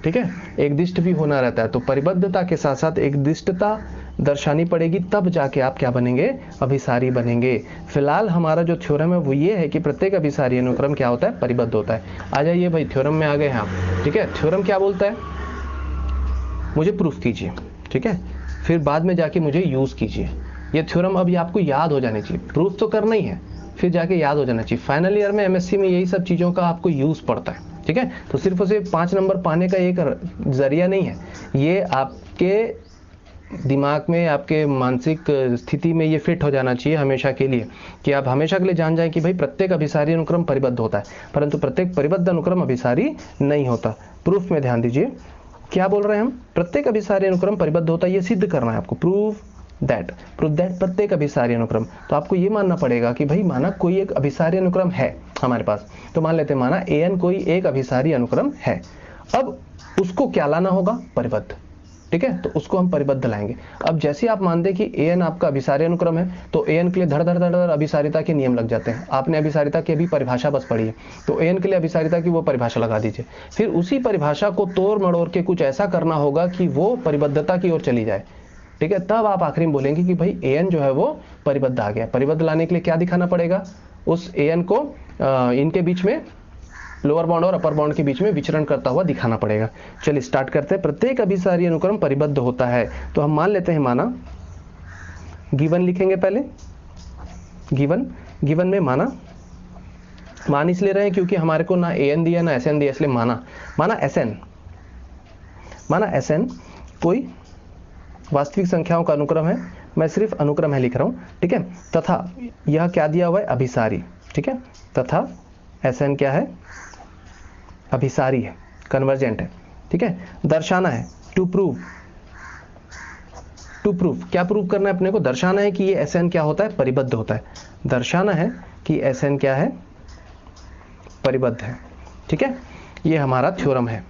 ठीक है, एकदिष्ट भी होना रहता है। तो परिबद्धता के साथ साथ एकदिष्टता दर्शानी पड़ेगी, तब जाके आप क्या बनेंगे? अभिसारी बनेंगे। फिलहाल हमारा जो थ्योरम है वो ये है कि प्रत्येक अभिसारी अनुक्रम क्या होता है? परिबद्ध होता है। आ जाइए भाई, थ्योरम में आ गए हैं आप, ठीक है। थ्योरम क्या बोलता है? मुझे प्रूफ कीजिए, ठीक है, फिर बाद में जाके मुझे यूज कीजिए। ये थ्योरम अभी आपको याद हो जाने चाहिए, प्रूफ तो करना ही है, फिर जाके याद हो जाना चाहिए। फाइनल ईयर में एमएससी में यही सब चीजों का आपको यूज पड़ता है, ठीक है। तो सिर्फ और सिर्फ 5 नंबर पाने का एक जरिया नहीं है, ये आपके दिमाग में, आपके मानसिक स्थिति में ये फिट हो जाना चाहिए हमेशा के लिए, कि आप हमेशा के लिए जान जाएं कि भाई प्रत्येक अभिसारी अनुक्रम परिबद्ध होता है, परंतु प्रत्येक परिबद्ध अनुक्रम अभिसारी नहीं होता। प्रूफ में ध्यान दीजिए, क्या बोल रहे हैं हम? प्रत्येक अभिसारी अनुक्रम परिबद्ध होता है, ये सिद्ध करना है आपको। प्रूफ दैट प्रत्येक अभिसारी अनुक्रम। तो आपको ये मानना पड़ेगा कि भाई माना कोई एक अभिसारी अनुक्रम है हमारे पास, तो मान लेते हैं माना an कोई एक अभिसारी अनुक्रम है। अब उसको क्या लाना होगा? परिबद्ध, ठीक है। तो उसको हम परिबद्ध लाएंगे। अब जैसे आप मान दें कि an आपका अभिसारी अनुक्रम है, तो an के लिए धड़ धड़ धड़ अभिसारिता के नियम लग जाते हैं। आपने अभिसारिता की अभी परिभाषा बस पढ़ी है, तो an के लिए अभिसारिता की वो परिभाषा लगा दीजिए। फिर उसी परिभाषा को तोड़ मड़ोड़ के कुछ ऐसा करना होगा कि वो परिबद्धता की ओर चली जाए, ठीक है। तब आप आखिरी में बोलेंगे कि भाई an जो है वो परिबद्ध आ गया। परिबद्ध लाने के लिए क्या दिखाना पड़ेगा? उस an को इनके बीच में, लोअर बाउंड और अपर बाउंड के बीच में विचरण करता हुआ दिखाना पड़ेगा। चलिए स्टार्ट करते हैं। प्रत्येक अभिसारी अनुक्रम परिबद्ध होता है, तो हम मान लेते हैं माना, गिवन लिखेंगे पहले, गिवन में मान इसलिए रहे क्योंकि हमारे को ना an दिया ना sn दिया, इसलिए माना sn कोई वास्तविक संख्याओं का अनुक्रम है। मैं सिर्फ अनुक्रम है लिख रहा हूं, ठीक है। तथा यह क्या दिया हुआ है? अभिसारी, ठीक है। तथा Sn क्या है? अभिसारी है, कन्वर्जेंट है, ठीक है। दर्शाना है, टू प्रूव क्या प्रूव करना है अपने को? दर्शाना है कि ये Sn क्या होता है? परिबद्ध होता है। दर्शाना है कि Sn क्या है? परिबद्ध है, ठीक है। ये हमारा थ्योरम है।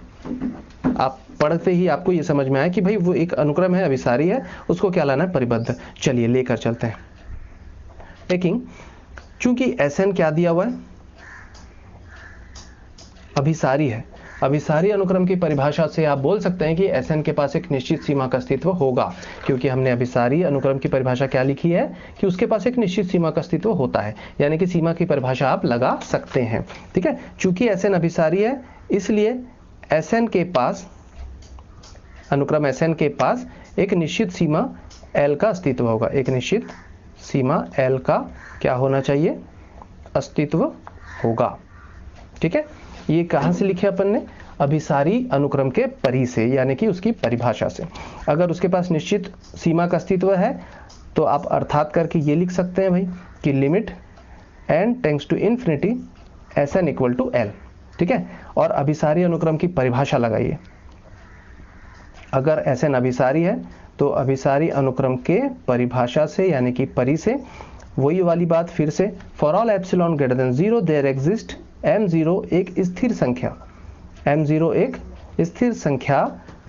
आप पढ़ते ही आपको ये समझ में आया कि भाई वो एक अनुक्रम है, अभिसारी है, उसको क्या लाना है? परिबद्ध। चलिए लेकर चलते हैं। लेकिन चूंकि Sn क्या दिया हुआ है? अभिसारी है। अभिसारी अनुक्रम की परिभाषा से आप बोल सकते हैं कि Sn के पास एक निश्चित सीमा का अस्तित्व होगा, क्योंकि हमने अभिसारी अनुक्रम की परिभाषा क्या लिखी है कि उसके पास एक निश्चित सीमा का अस्तित्व होता है, यानी कि सीमा की परिभाषा आप लगा सकते हैं। ठीक है, चूंकि Sn अभिसारी है इसलिए Sn के पास, अनुक्रम Sn के पास एक निश्चित सीमा L का अस्तित्व होगा। एक निश्चित सीमा L का क्या होना चाहिए, अस्तित्व होगा। ठीक है, ये कहां से लिखे अपन ने, अभिसारी अनुक्रम के परि से, यानी कि उसकी परिभाषा से। अगर उसके पास निश्चित सीमा का अस्तित्व है तो आप अर्थात करके ये लिख सकते हैं भाई कि limit n tends to infinity Sn equal to L। ठीक है, और अभिसारी अनुक्रम की परिभाषा लगाइए। अगर Sn अभिसारी है तो अभिसारी अनुक्रम के परिभाषा से, यानी कि परि से, वही वाली बात फिर से, for all epsilon greater than 0 there exist m0 एक स्थिर संख्या, m0 एक स्थिर संख्या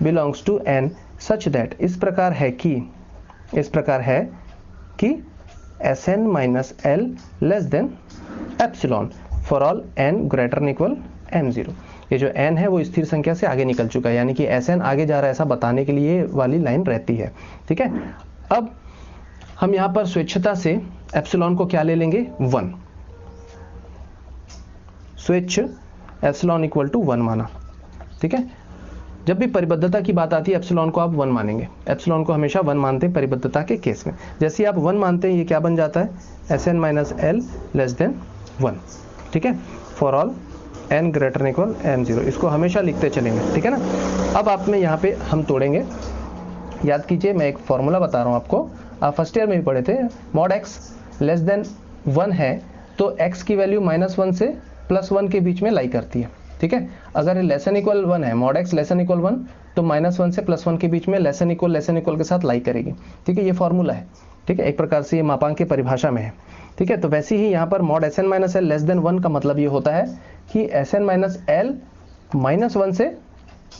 belongs to n such that, इस प्रकार है कि Sn minus L less than epsilon for all n greater than equal m0। ये जो n है वो स्थिर संख्या से आगे निकल चुका है, यानी कि Sn आगे जा रहा है ऐसा बताने के लिए वाली लाइन रहती है। ठीक है, अब हम यहाँ पर स्वेच्छता से एप्सिलॉन को क्या ले लेंगे, 1। स्वेच्छ एप्सिलॉन इक्वल टू 1 माना। ठीक है, जब भी परिबद्धता की बात आती है एप्सिलॉन को आप 1 मानेंगे, एप्सिलॉन को हमेशा 1 मानते हैं परिबद्धता के केस में। जैसे आप 1 मानते हैं ये क्या बन जाता है, Sn minus L less than 1। ठीक है, for all n greater than equal m0, इसको हमेशा लिखते चलेंगे। ठीक है ना। अब आप में यहाँ पे हम तोड़ेंगे, याद कीजिए मैं एक फॉर्मूला बता रहा हूँ आपको, आप फर्स्ट ईयर में भी पढ़े थे, मॉड x लेस देन 1 है तो x की वैल्यू -1 से +1 के बीच में लाई करती है। ठीक है, अगर लेस देन इक्वल 1 है, mod x less than equal 1, तो -1 से +1 के बीच में लेस देन इक्वल के साथ लाई करेगी। ठीक है, ये फॉर्मूला है। ठीक है, एक प्रकार से ये मापांक की परिभाषा में है। ठीक है, तो वैसे ही यहाँ पर mod Sn minus L less than 1 का मतलब ये होता है कि Sn माइनस L -1 से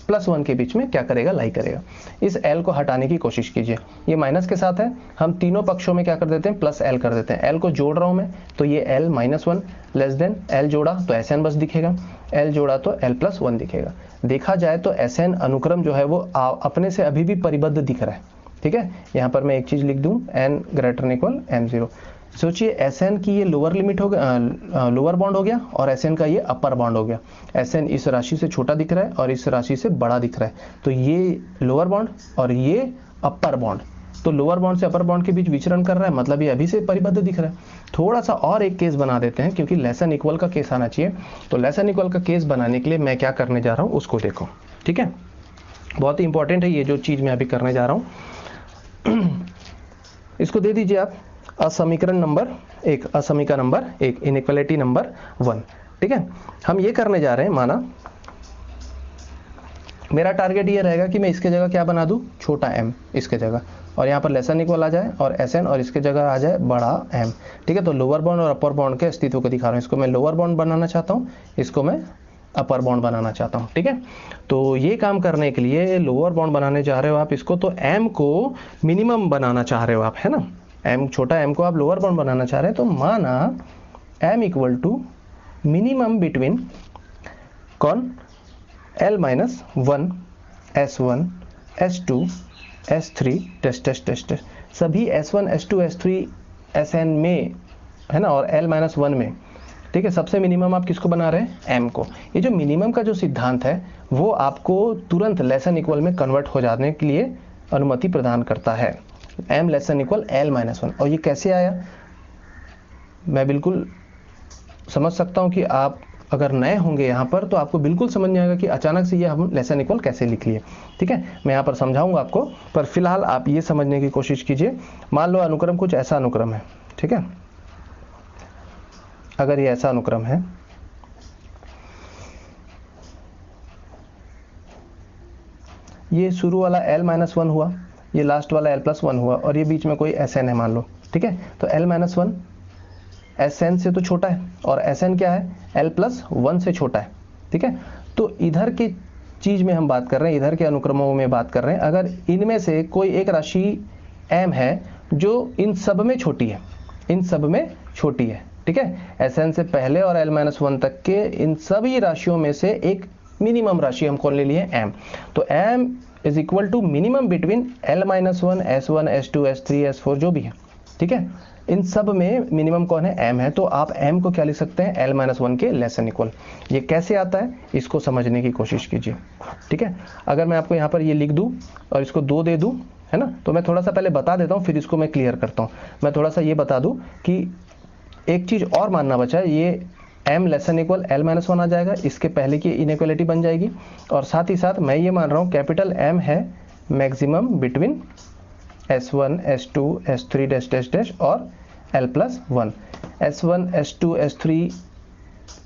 +1 के बीच में क्या करेगा, लाई करेगा। इस L को हटाने की कोशिश कीजिए, ये माइनस के साथ है, हम तीनों पक्षों में क्या कर देते हैं, प्लस L कर देते हैं। L को जोड़ रहा हूं मैं तो ये L -1 लेस देन L जोड़ा तो Sn बस दिखेगा, L जोड़ा तो L + 1 दिखेगा। देखा जाए तो Sn अनुक्रम जो है वो अपने से अभी भी परिबद्ध दिख रहा है। ठीक है, यहाँ पर मैं एक चीज लिख दूं, n greater than equal m0। सोचिए Sn की ये लोअर लिमिट हो गया, लोअर बाउंड हो गया, और Sn का ये अपर बाउंड हो गया। Sn इस राशि से छोटा दिख रहा है और इस राशि से बड़ा दिख रहा है, तो ये लोअर बाउंड और ये अपर बाउंड, तो लोअर बाउंड से अपर बाउंड के बीच विचरण कर रहा है, मतलब ये अभी से परिबद्ध दिख रहा है। थोड़ा सा और एक केस बना देते हैं, क्योंकि लेस देन इक्वल का केस आना चाहिए, तो लेस देन इक्वल का केस बनाने के लिए मैं क्या करने जा रहा हूँ उसको देखो। ठीक है, बहुत ही इंपॉर्टेंट है ये जो चीज मैं अभी करने जा रहा हूँ। इसको दे दीजिए आप असमीकरण नंबर 1, असमीका नंबर 1, इनइक्वालिटी नंबर 1। ठीक है, हम ये करने जा रहे हैं, माना मेरा टारगेट ये रहेगा कि मैं इसके जगह क्या बना दूं, छोटा m इसके जगह, और यहाँ पर लेस देन इक्वल आ जाए और Sn, और इसके जगह आ जाए बड़ा m। ठीक है, तो लोअर बाउंड और अपर बाउंड के अस्तित्व को दिखा रहा हूँ। इसको मैं लोअर बाउंड बनाना चाहता हूँ, इसको मैं अपर बाउंड बनाना चाहता हूँ। ठीक है, तो ये काम करने के लिए लोअर बाउंड बनाने जा रहे हो आप इसको, तो m को मिनिमम बनाना चाह रहे हो आप, है ना, m छोटा m को आप लोअर बाउंड बनाना चाह रहे हैं, तो माना m equal to minimum between कौन, L minus 1, S1, S2, S3 test सभी S1, S2, S3 Sn में है ना, और L माइनस 1 में। ठीक है, सबसे मिनिमम आप किसको बना रहे हैं, m को। ये जो मिनिमम का जो सिद्धांत है वो आपको तुरंत लेस देन इक्वल में कन्वर्ट हो जाने के लिए अनुमति प्रदान करता है, m less than equal L minus 1। और ये कैसे आया, मैं बिल्कुल समझ सकता हूं कि आप अगर नए होंगे यहाँ पर तो आपको बिल्कुल समझ नहीं आएगा कि अचानक से ये हम लेस देन इक्वल कैसे लिख लिए। ठीक है, मैं यहाँ पर समझाऊंगा आपको, पर फिलहाल आप ये समझने की कोशिश कीजिए। मान लो अनुक्रम कुछ ऐसा अनुक्रम है। ठीक है, अगर ये ऐसा अनुक्रम है, ये शुरू वाला L माइनस 1 हुआ, ये लास्ट वाला L प्लस 1 हुआ, और ये बीच में कोई Sn है मान लो। ठीक है, तो L माइनस 1 Sn से तो छोटा है, और Sn क्या है, L प्लस 1 से छोटा है। ठीक है, तो इधर की चीज में हम बात कर रहे हैं, इधर के अनुक्रमों में बात कर रहे हैं। अगर इनमें से कोई एक राशि m है जो इन सब में छोटी है, इन सब में छोटी है। ठीक है, Sn से पहले और L माइनस 1 तक के इन सभी राशियों में से एक मिनिमम राशि हम कौन ले लिए, m। तो m is equal to minimum between l-1, s1, s2, s3, s4 जो भी है, ठीक है। इन सब में मिनिमम कौन है, m है। तो आप m को क्या लिख सकते हैं, l-1 के लेस एन इक्वल। ये कैसे आता है इसको समझने की कोशिश कीजिए, ठीक है। अगर मैं आपको यहाँ पर ये लिख दूँ और इसको 2 दे दूँ, है ना, तो मैं थोड़ा सा पहले बता देता हूँ, फिर इसको मैं क्लियर करता हूँ। मैं थोड़ा सा ये बता दूँ कि एक चीज़ और मानना बचा है, ये m less than equal l-1 आ जाएगा, इसके पहले की इनइक्वालिटी बन जाएगी। और साथ ही साथ मैं ये मान रहा हूँ कैपिटल M है maximum between s1, s2, s3 dash dash dash और l+1। s1, s2, s3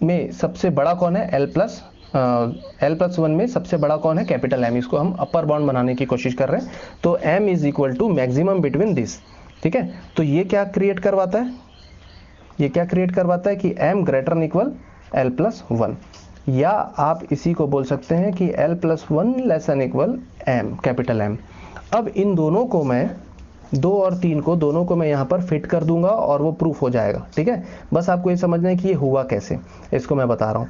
में सबसे बड़ा कौन है, l+1 में सबसे बड़ा कौन है, कैपिटल M। इसको हम अपर बाउंड बनाने की कोशिश कर रहे हैं। तो m is equal to maximum between this, ठीक है। तो ये क्या क्रिएट करवाता है, ये क्या क्रिएट करवाता है कि m greater than equal l+1, या आप इसी को बोल सकते हैं कि l+1 less than equal m, capital M। अब इन दोनों को मैं 2 और 3 को दोनों को मैं यहाँ पर फिट कर दूंगा और वो प्रूफ हो जाएगा, ठीक है। बस आपको ये समझना है कि ये हुआ कैसे, इसको मैं बता रहा हूँ।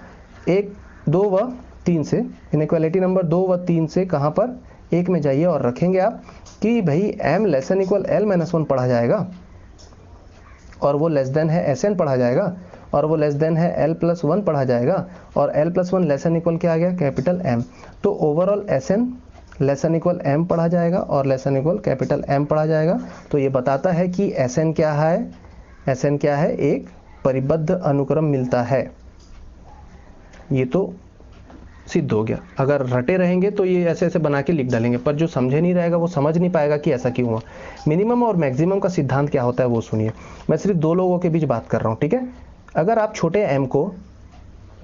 1, 2 व 3 से इनइक्वालिटी नंबर 2 व 3 से कहाँ पर 1 में जाइए और रखेंगे आप कि भाई m less than equal l-1 पढ़ा जाएगा और वो लेस देन है Sn पढ़ा जाएगा और वो लेस देन है l+1 पढ़ा जाएगा और l+1 लेस देन इक्वल क्या आ गया, कैपिटल M। तो overall Sn less than equal M पढ़ा जाएगा और less than equal capital M पढ़ा जाएगा। तो ये बताता है कि Sn क्या है, Sn क्या है, एक परिबद्ध अनुक्रम मिलता है। ये तो सिद्ध हो गया। अगर रटे रहेंगे तो ये ऐसे ऐसे बना के लिख डालेंगे, पर जो समझे नहीं रहेगा वो समझ नहीं पाएगा कि ऐसा क्यों हुआ। मिनिमम और मैक्सिमम का सिद्धांत क्या होता है वो सुनिए। मैं सिर्फ 2 लोगों के बीच बात कर रहा हूँ, ठीक है। अगर आप छोटे m को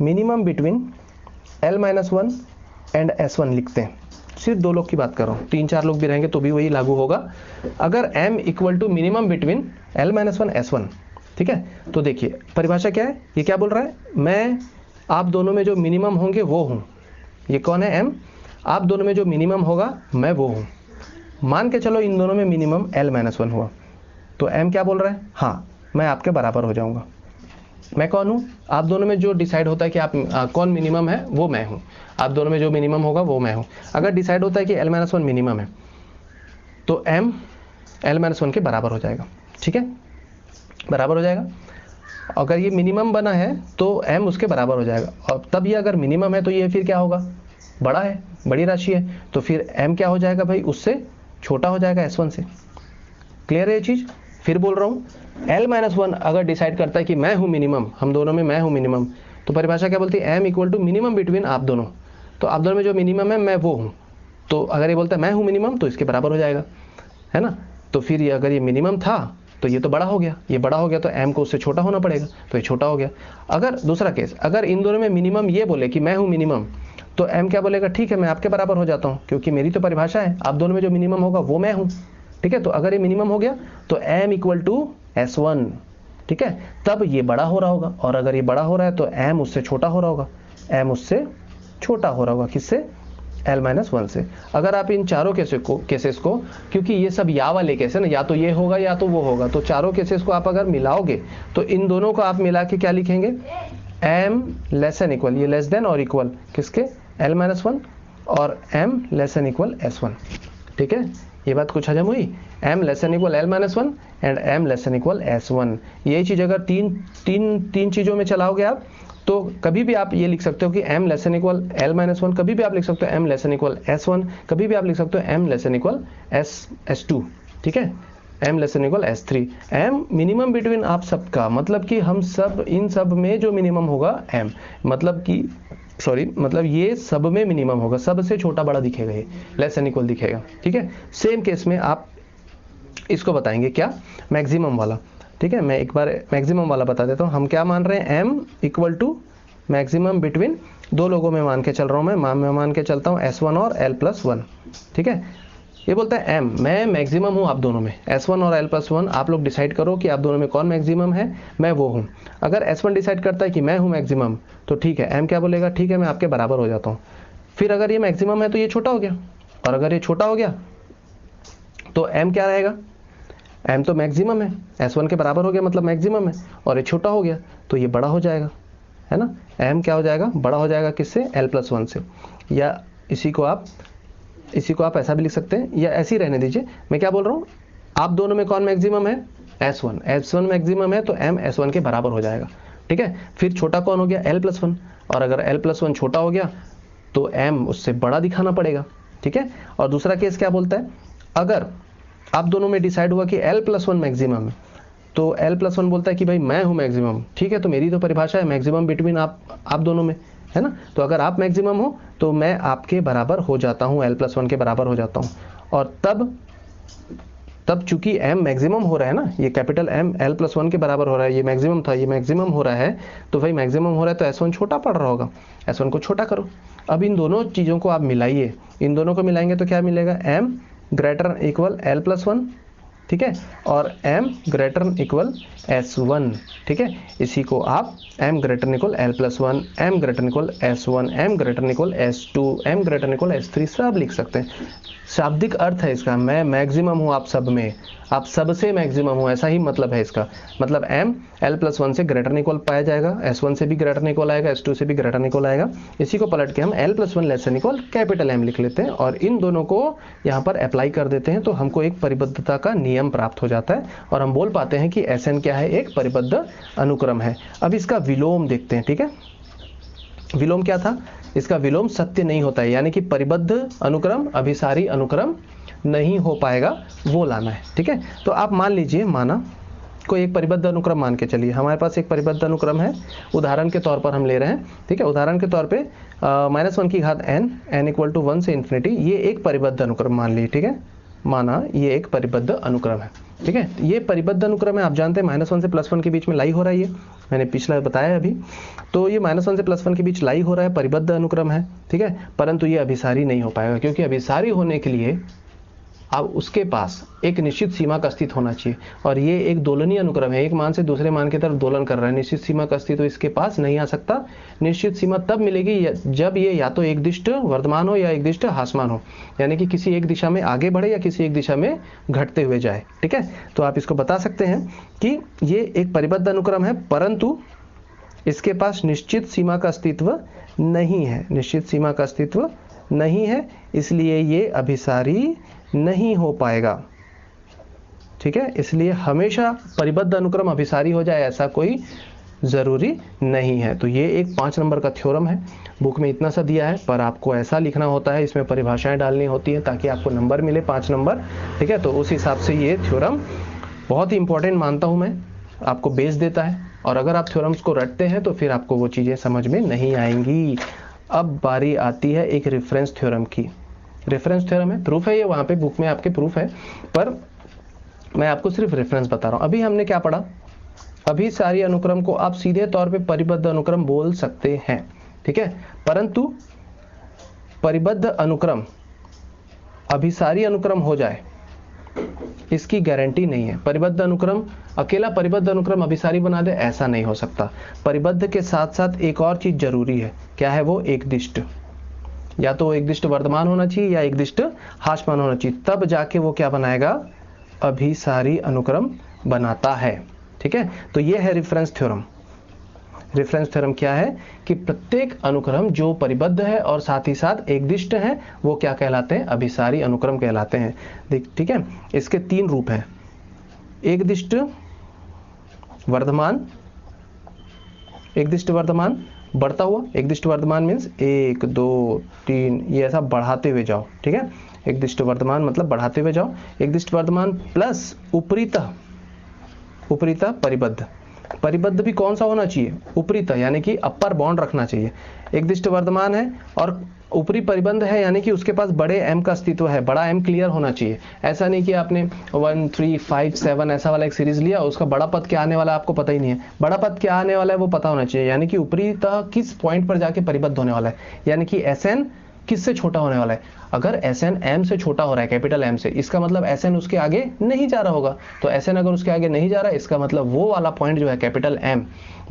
minimum between l-1 and s1 लिखते हैं, सिर्फ 2 लोग की बात कर रहा हूँ, 3-4 लोग भी रहेंगे तो भी वही लागू होगा। अगर m equal to minimum between l-1 s1, ठीक है, तो देखिए परिभाषा क्या है, ये क्या बोल रहा है, मैं आप दोनों में जो मिनिमम होंगे वो हूँ। ये कौन है, m। आप दोनों में जो मिनिमम होगा मैं वो हूँ। मान के चलो इन दोनों में मिनिमम l-1 हुआ, तो m क्या बोल रहा है, हाँ मैं आपके बराबर हो जाऊंगा। मैं कौन हूँ, आप दोनों में जो डिसाइड होता है कि आप कौन मिनिमम है वो मैं हूँ। आप दोनों में जो मिनिमम होगा वो मैं हूँ। अगर डिसाइड होता है कि l-1 मिनिमम है तो m l-1 के बराबर हो जाएगा, ठीक है, बराबर हो जाएगा। अगर ये मिनिमम बना है तो m उसके बराबर हो जाएगा, और तब ये अगर मिनिमम है तो ये फिर क्या होगा, बड़ा है, बड़ी राशि है, तो फिर m क्या हो जाएगा भाई, उससे छोटा हो जाएगा s1 से। क्लियर है ये चीज़। फिर बोल रहा हूँ l-1 अगर डिसाइड करता है कि मैं हूँ मिनिमम, हम दोनों में मैं हूँ मिनिमम, तो परिभाषा क्या बोलती है, m equal to minimum between आप दोनों। तो आप दोनों में जो मिनिमम है मैं वो हूँ, तो अगर ये बोलता है मैं हूँ मिनिमम तो इसके बराबर हो जाएगा, है ना। तो फिर ये अगर ये मिनिमम था तो ये तो बड़ा हो गया, ये बड़ा हो गया तो m को उससे छोटा होना पड़ेगा, तो ये छोटा हो गया। अगर दूसरा केस, अगर इन दोनों में मिनिमम ये बोले कि मैं हूँ मिनिमम, तो m क्या बोलेगा, ठीक है मैं आपके बराबर हो जाता हूँ, क्योंकि मेरी तो परिभाषा है आप दोनों में जो मिनिमम होगा वो मैं हूँ, ठीक है। तो अगर ये मिनिमम हो गया तो m इक्वल टू s1, ठीक है, तब ये बड़ा हो रहा होगा। और अगर ये बड़ा हो रहा है तो m उससे छोटा हो रहा होगा, m उससे छोटा हो रहा होगा, किससे, l-1 से। अगर आप इन चारों केसेस को, क्योंकि ये सब या वाले केस है ना, या तो ये होगा या तो वो होगा, तो चारों केसेस को आप अगर मिलाओगे तो इन दोनों को आप मिला के क्या लिखेंगे, m लेस देन इक्वल, ये लेस देन और इक्वल किसके, l-1, और m less than equal s1, ठीक है। ये बात कुछ हजम हुई, m less than equal l-1 and m less than equal s1। यही चीज़ अगर तीन चीज़ों में चलाओगे आप, तो कभी भी आप ये लिख सकते हो कि m less than equal l-1, कभी भी आप लिख सकते हो m less than equal s1, कभी भी आप लिख सकते हो m less than equal s2, ठीक है, m less than equal s3। m minimum between आप सबका, मतलब कि हम सब, इन सब में जो मिनिमम होगा m, मतलब ये सब में मिनिमम होगा, सबसे छोटा बड़ा दिखेगा, ये लेस देन इक्वल दिखेगा, ठीक है। सेम केस में आप इसको बताएंगे क्या, मैक्सिमम वाला, ठीक है। मैं एक बार मैक्सिमम वाला बता देता हूँ। हम क्या मान रहे हैं, m equal to maximum between 2 लोगों में मान के चल रहा हूँ, मैं मान के चलता हूँ s1 और l+1, ठीक है। ये बोलता है m, मैं मैक्सिमम हूँ आप दोनों में, s1 और l+1 आप लोग डिसाइड करो कि आप दोनों में कौन मैक्सिमम है, मैं वो हूँ। अगर s1 डिसाइड करता है कि मैं हूँ मैक्सिमम, तो ठीक है, m क्या बोलेगा, ठीक है मैं आपके बराबर हो जाता हूँ। फिर अगर ये मैक्सिमम है तो ये छोटा हो गया, और अगर ये छोटा हो गया तो m क्या रहेगा, m तो मैक्सिमम है, s1 के बराबर हो गया मतलब मैक्सिमम है, और ये छोटा हो गया तो ये बड़ा हो जाएगा, है ना। m क्या हो जाएगा, बड़ा हो जाएगा किससे, l+1 से। या इसी को आप ऐसा भी लिख सकते हैं, या ऐसे ही रहने दीजिए। मैं क्या बोल रहा हूँ, आप दोनों में कौन मैक्सिमम है, S1 मैक्सिमम है, तो m S1 के बराबर हो जाएगा। ठीक है, फिर छोटा कौन हो गया, l+1, और अगर l+1 छोटा हो गया तो m उससे बड़ा दिखाना पड़ेगा। ठीक है, और दूसरा केस क्या बोलता है, अगर आप दोनों में डिसाइड हुआ कि l+1 मैक्सिमम है, तो l+1 बोलता है कि भाई मैं हूं मैक्सिमम। ठीक है, तो मेरी तो परिभाषा है मैक्सिमम बिटवीन आप दोनों में, है ना। तो अगर आप मैक्सिमम हो तो मैं आपके बराबर हो जाता हूं, l+1 के बराबर हो जाता हूं। और तब चूंकि m मैक्सिमम हो रहा है ना, ये कैपिटल M l+1 के बराबर हो रहा है, ये मैक्सिमम था, ये मैक्सिमम हो रहा है, तो भाई मैक्सिमम हो रहा है तो S1 छोटा पड़ रहा होगा, S1 को छोटा करो। अब इन दोनों चीज़ों को आप मिलाइए, इन दोनों को मिलाएंगे तो क्या मिलेगा, m > l+1, ठीक है, और m > S1। ठीक है, इसी को आप m > l+1, m > S1, m > S2, m > S3 सब लिख सकते हैं। शाब्दिक अर्थ है इसका, मैं मैक्सिमम हूं आप सब में, आप सबसे मैक्सिमम हूं, ऐसा ही मतलब है इसका। मतलब m l+1 से ग्रेटर इक्वल पाया जाएगा, S1 से भी ग्रेटर इक्वल आएगा, S2 से भी ग्रेटर इक्वल आएगा। इसी को पलट के हम l+1 less equal capital M लिख लेते हैं और इन दोनों को यहाँ पर अप्लाई कर देते हैं, तो हमको एक परिबद्धता का नियम प्राप्त हो जाता है और हम बोल पाते हैं कि Sn क्या है, एक परिबद्ध अनुक्रम है। अब इसका विलोम देखते हैं। ठीक है, विलोम क्या था, इसका विलोम सत्य नहीं होता है, यानी कि परिबद्ध अनुक्रम अभिसारी अनुक्रम नहीं हो पाएगा, वो लाना है। ठीक है, तो आप मान लीजिए, माना कोई एक परिबद्ध अनुक्रम मान के चलिए, हमारे पास एक परिबद्ध अनुक्रम है, उदाहरण के तौर पर हम ले रहे हैं। ठीक है, उदाहरण के तौर पे -1 की घात n = 1 से इन्फिनिटी, ये एक परिबद्ध अनुक्रम मान लीजिए। ठीक है, माना ये एक परिबद्ध अनुक्रम है। ठीक है, ये परिबद्ध अनुक्रम है, आप जानते हैं -1 से +1 के बीच में लाई हो रहा है, ये मैंने पिछला बताया अभी। तो ये -1 से +1 के बीच लाई हो रहा है, परिबद्ध अनुक्रम है। ठीक है, परंतु ये अभिसारी नहीं हो पाएगा, क्योंकि अभिसारी होने के लिए अब उसके पास एक निश्चित सीमा का अस्तित्व होना चाहिए, और ये एक दोलनीय अनुक्रम है, एक मान से दूसरे मान की तरफ दोलन कर रहा है, निश्चित सीमा का अस्तित्व इसके पास नहीं आ सकता। निश्चित सीमा तब मिलेगी जब ये या तो एक दिष्ट वर्धमान हो या एक दिष्ट ह्रासमान हो, यानी कि किसी एक दिशा में आगे बढ़े या किसी एक दिशा में घटते हुए जाए। ठीक है, तो आप इसको बता सकते हैं कि ये एक परिबद्ध अनुक्रम है, परंतु इसके पास निश्चित सीमा का अस्तित्व नहीं है, निश्चित सीमा का अस्तित्व नहीं है, इसलिए ये अभिसारी नहीं हो पाएगा। ठीक है, इसलिए हमेशा परिबद्ध अनुक्रम अभिसारी हो जाए ऐसा कोई जरूरी नहीं है। तो ये एक 5 नंबर का थ्योरम है, बुक में इतना सा दिया है, पर आपको ऐसा लिखना होता है, इसमें परिभाषाएं डालनी होती है ताकि आपको नंबर मिले 5 नंबर। ठीक है, तो उस हिसाब से ये थ्योरम बहुत ही इंपॉर्टेंट मानता हूं मैं, आपको बेस देता है, और अगर आप थ्योरम्स को रटते हैं तो फिर आपको वो चीजें समझ में नहीं आएंगी। अब बारी आती है एक रेफरेंस थ्योरम की। रेफरेंस थ्योरम है, प्रूफ है, ये वहां पे बुक में आपके प्रूफ है, पर मैं आपको सिर्फ रेफरेंस बता रहा हूं। अभी हमने क्या पढ़ा, अभिसारी अनुक्रम को आप सीधे तौर पे परिबद्ध अनुक्रम बोल सकते हैं। ठीक है, परंतु परिबद्ध अनुक्रम अभिसारी अनुक्रम हो जाए इसकी गारंटी नहीं है। परिबद्ध अनुक्रम अकेला परिबद्ध अनुक्रम अभिसारी बना दे, ऐसा नहीं हो सकता। परिबद्ध के साथ साथ एक और चीज जरूरी है, क्या है वो, एक दिष्ट, या तो एक दिष्ट वर्धमान होना चाहिए या एक दिष्ट ह्रासमान होना चाहिए, तब जाके वो क्या बनाएगा, अभिसारी अनुक्रम बनाता है। ठीक है, तो ये है रेफरेंस थ्योरम। रेफरेंस थ्योरम क्या है कि प्रत्येक अनुक्रम जो परिबद्ध है और साथ ही साथ एक दिष्ट है, वो क्या कहलाते हैं, अभिसारी अनुक्रम कहलाते हैं। ठीक है, इसके 3 रूप हैं, एक दिष्ट वर्धमान, एक दिष्ट वर्धमान बढ़ता हुआ, एक दिष्ट वर्धमान मीन्स 1 2 3, ये ऐसा बढ़ाते हुए जाओ। ठीक है, एक दिष्ट वर्धमान मतलब बढ़ाते हुए जाओ, एक दिष्ट वर्धमान प्लस उपरीतः परिबद्ध। परिबद्ध भी कौन सा होना चाहिए, उपरीतः, यानी कि अपर बाउंड रखना चाहिए। एक दिष्ट वर्धमान है और ऊपरी परिबंध है, यानी कि उसके पास बड़े m का अस्तित्व है, बड़ा m क्लियर होना चाहिए। ऐसा नहीं कि आपने 1 3 5 7 ऐसा वाला एक सीरीज लिया, उसका बड़ा पद क्या आने वाला है आपको पता ही नहीं है, बड़ा पद क्या आने वाला है वो पता होना चाहिए, यानी कि ऊपरीतः किस पॉइंट पर जाके परिबद्ध होने वाला है, यानी कि Sn किससे छोटा होने वाला है। अगर Sn m से छोटा हो रहा है, कैपिटल M से, इसका मतलब Sn उसके आगे नहीं जा रहा होगा। तो Sn अगर उसके आगे नहीं जा रहा है, इसका मतलब वो वाला पॉइंट जो है कैपिटल M,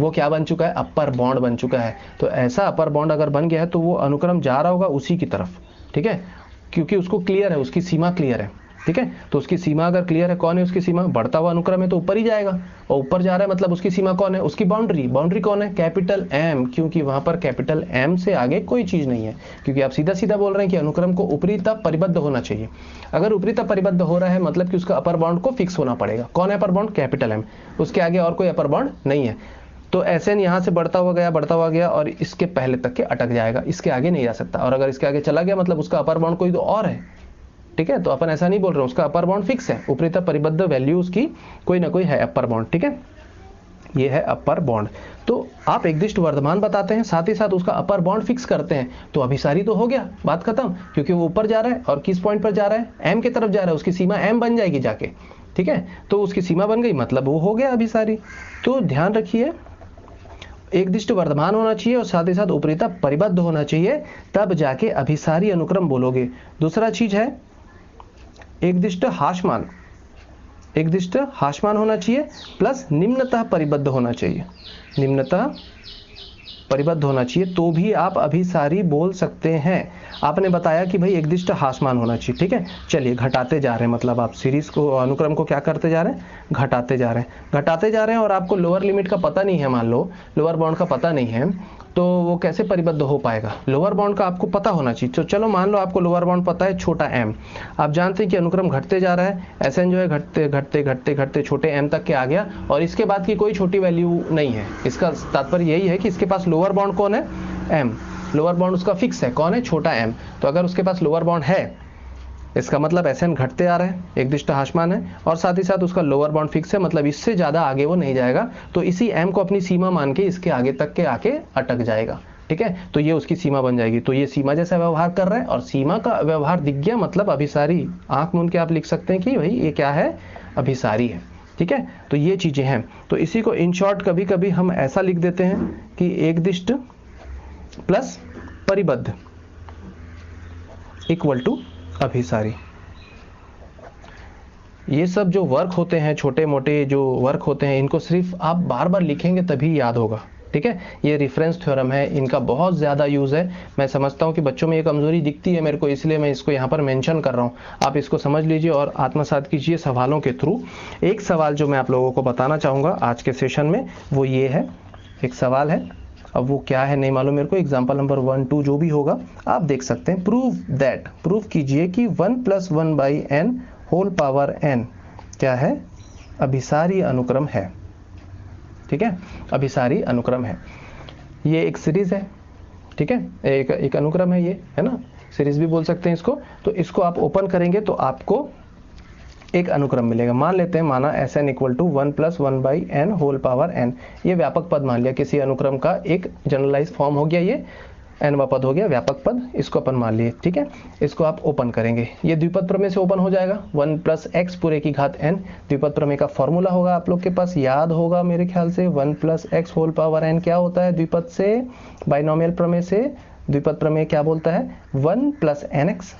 वो क्या बन चुका है, अपर बॉन्ड बन चुका है। तो ऐसा अपर बॉन्ड अगर बन गया है तो वो अनुक्रम जा रहा होगा उसी की तरफ। ठीक है, क्योंकि उसको क्लियर है, उसकी सीमा क्लियर है। ठीक है। तो उसकी सीमा अगर क्लियर है, कौन है उसकी सीमा, बढ़ता हुआ अनुक्रम है तो ऊपर ही जाएगा, और ऊपर जा रहा है मतलब उसकी सीमा कौन है, उसकी बाउंड्री, बाउंड्री कौन है, कैपिटल एम, क्योंकि वहां पर कैपिटल एम से आगे कोई चीज नहीं है, क्योंकि आप सीधा सीधा बोल रहे हैं कि अनुक्रम को ऊपरी तक परिबद्ध होना चाहिए। अगर ऊपरी तक परिबद्ध हो रहा है मतलब कि उसका अपर बाउंड को फिक्स होना पड़ेगा। कौन है अपर बाउंड, कैपिटल एम, उसके आगे और कोई अपर बाउंड नहीं है। तो एसएन यहाँ से बढ़ता हुआ गया और इसके पहले तक के अटक जाएगा, इसके आगे नहीं जा सकता। और अगर इसके आगे चला गया मतलब उसका अपर बाउंड कोई तो और है, ठीक है। तो अपन ऐसा नहीं बोल रहे, उसका अपर बाउंड फिक्स है, ऊपरी तक परिबद्ध वैल्यू उसकी कोई ना कोई है अपर बाउंड, ठीक है। ये है अपर बाउंड। तो आप एकदिष्ट वर्धमान बताते हैं, साथ ही साथ उसका अपर बाउंड फिक्स करते हैं, तो अभिसारी तो हो गया, बात खत्म, क्योंकि वो ऊपर जा रहा है और किस पॉइंट पर जा रहा है, एम की तरफ जा रहा है, उसकी सीमा एम बन जाएगी जाके, ठीक है। तो उसकी सीमा बन गई मतलब वो हो गया अभिसारी। तो ध्यान रखिए, एकदिष्ट वर्धमान होना चाहिए और साथ ही साथ ऊपरी तक परिबद्ध होना चाहिए, तब जाके अभिसारी अनुक्रम बोलोगे। दूसरा चीज है एकदिष्ट हाशमान, एकदिष्ट हाशमान होना चाहिए प्लस निम्नतः परिबद्ध होना चाहिए, निम्नतः परिबद्ध होना चाहिए, तो भी आप अभिसारी बोल सकते हैं। आपने बताया कि भाई एकदिष्ट हाशमान होना चाहिए, ठीक है। चलिए घटाते जा रहे हैं, मतलब आप सीरीज को, अनुक्रम को क्या करते जा रहे हैं, घटाते जा रहे हैं, घटाते जा रहे हैं, और आपको लोअर लिमिट का पता नहीं है, मान लो लोअर बाउंड का पता नहीं है, तो वो कैसे परिबद्ध हो पाएगा। लोअर बाउंड का आपको पता होना चाहिए। तो चलो मान लो आपको लोअर बाउंड पता है छोटा एम, आप जानते हैं कि अनुक्रम घटते जा रहा है, एसएन जो है घटते घटते घटते घटते छोटे एम तक के आ गया, और इसके बाद की कोई छोटी वैल्यू नहीं है। इसका तात्पर्य यही है कि इसके पास लोअर बाउंड कौन है, एम, लोअर बाउंड उसका फिक्स है, कौन है, छोटा एम। तो अगर उसके पास लोअर बाउंड है, इसका मतलब एसएन घटते आ रहा है, एकदिष्ट हाशमान है, और साथ ही साथ उसका लोअर बाउंड फिक्स है, मतलब इससे ज्यादा आगे वो नहीं जाएगा। तो इसी एम को अपनी सीमा मान के इसके आगे तक के आके अटक जाएगा, ठीक है। तो ये उसकी सीमा बन जाएगी। तो ये सीमा जैसा व्यवहार कर रहा है, और सीमा का व्यवहार दिख गया मतलब अभिसारी, आंख मूंद के आप लिख सकते हैं कि भाई ये क्या है, अभिसारी है, ठीक है। तो ये चीजें हैं। तो इसी को इन शॉर्ट कभी कभी हम ऐसा लिख देते हैं कि एकदिष्ट प्लस परिबद्ध इक्वल टू अभिसारी। ये सब जो वर्क होते हैं, छोटे मोटे जो वर्क होते हैं, इनको सिर्फ आप बार बार लिखेंगे तभी याद होगा, ठीक है। ये रेफरेंस थ्योरम है, इनका बहुत ज्यादा यूज है। मैं समझता हूँ कि बच्चों में ये कमजोरी दिखती है मेरे को, इसलिए मैं इसको यहाँ पर मेंशन कर रहा हूँ। आप इसको समझ लीजिए और आत्मसात कीजिए सवालों के थ्रू। एक सवाल जो मैं आप लोगों को बताना चाहूंगा आज के सेशन में, वो ये है, एक सवाल है, अब वो क्या है नहीं मालूम मेरे को, एग्जाम्पल नंबर 1, 2 जो भी होगा आप देख सकते हैं। प्रूव दैट, प्रूव कीजिए कि 1 + 1/n होल पावर n क्या है, अभिसारी अनुक्रम है, ठीक है, अभिसारी अनुक्रम है। ये एक सीरीज है, ठीक है, एक अनुक्रम है, ये है ना, सीरीज भी बोल सकते हैं इसको। तो इसको आप ओपन करेंगे तो आपको एक अनुक्रम मिलेगा। मान लेते हैं, माना Sn = 1 + 1/n whole power n, ये व्यापक पद मान लिया, किसी अनुक्रम का एक जनरलाइज फॉर्म हो गया, ये nवा पद हो गया, व्यापक पद, इसको अपन मान लिए, ठीक है। इसको आप ओपन करेंगे, ये द्विपद प्रमेय से ओपन हो जाएगा, 1 + x पूरे की घात n, द्विपद प्रमेय का फॉर्मूला होगा आप लोग के पास, याद होगा मेरे ख्याल से, 1 + x होल पावर n क्या होता है, द्विपद से, बाइनोमियल प्रमेय से द्विपद प्रमेय क्या बोलता है, 1 + nx,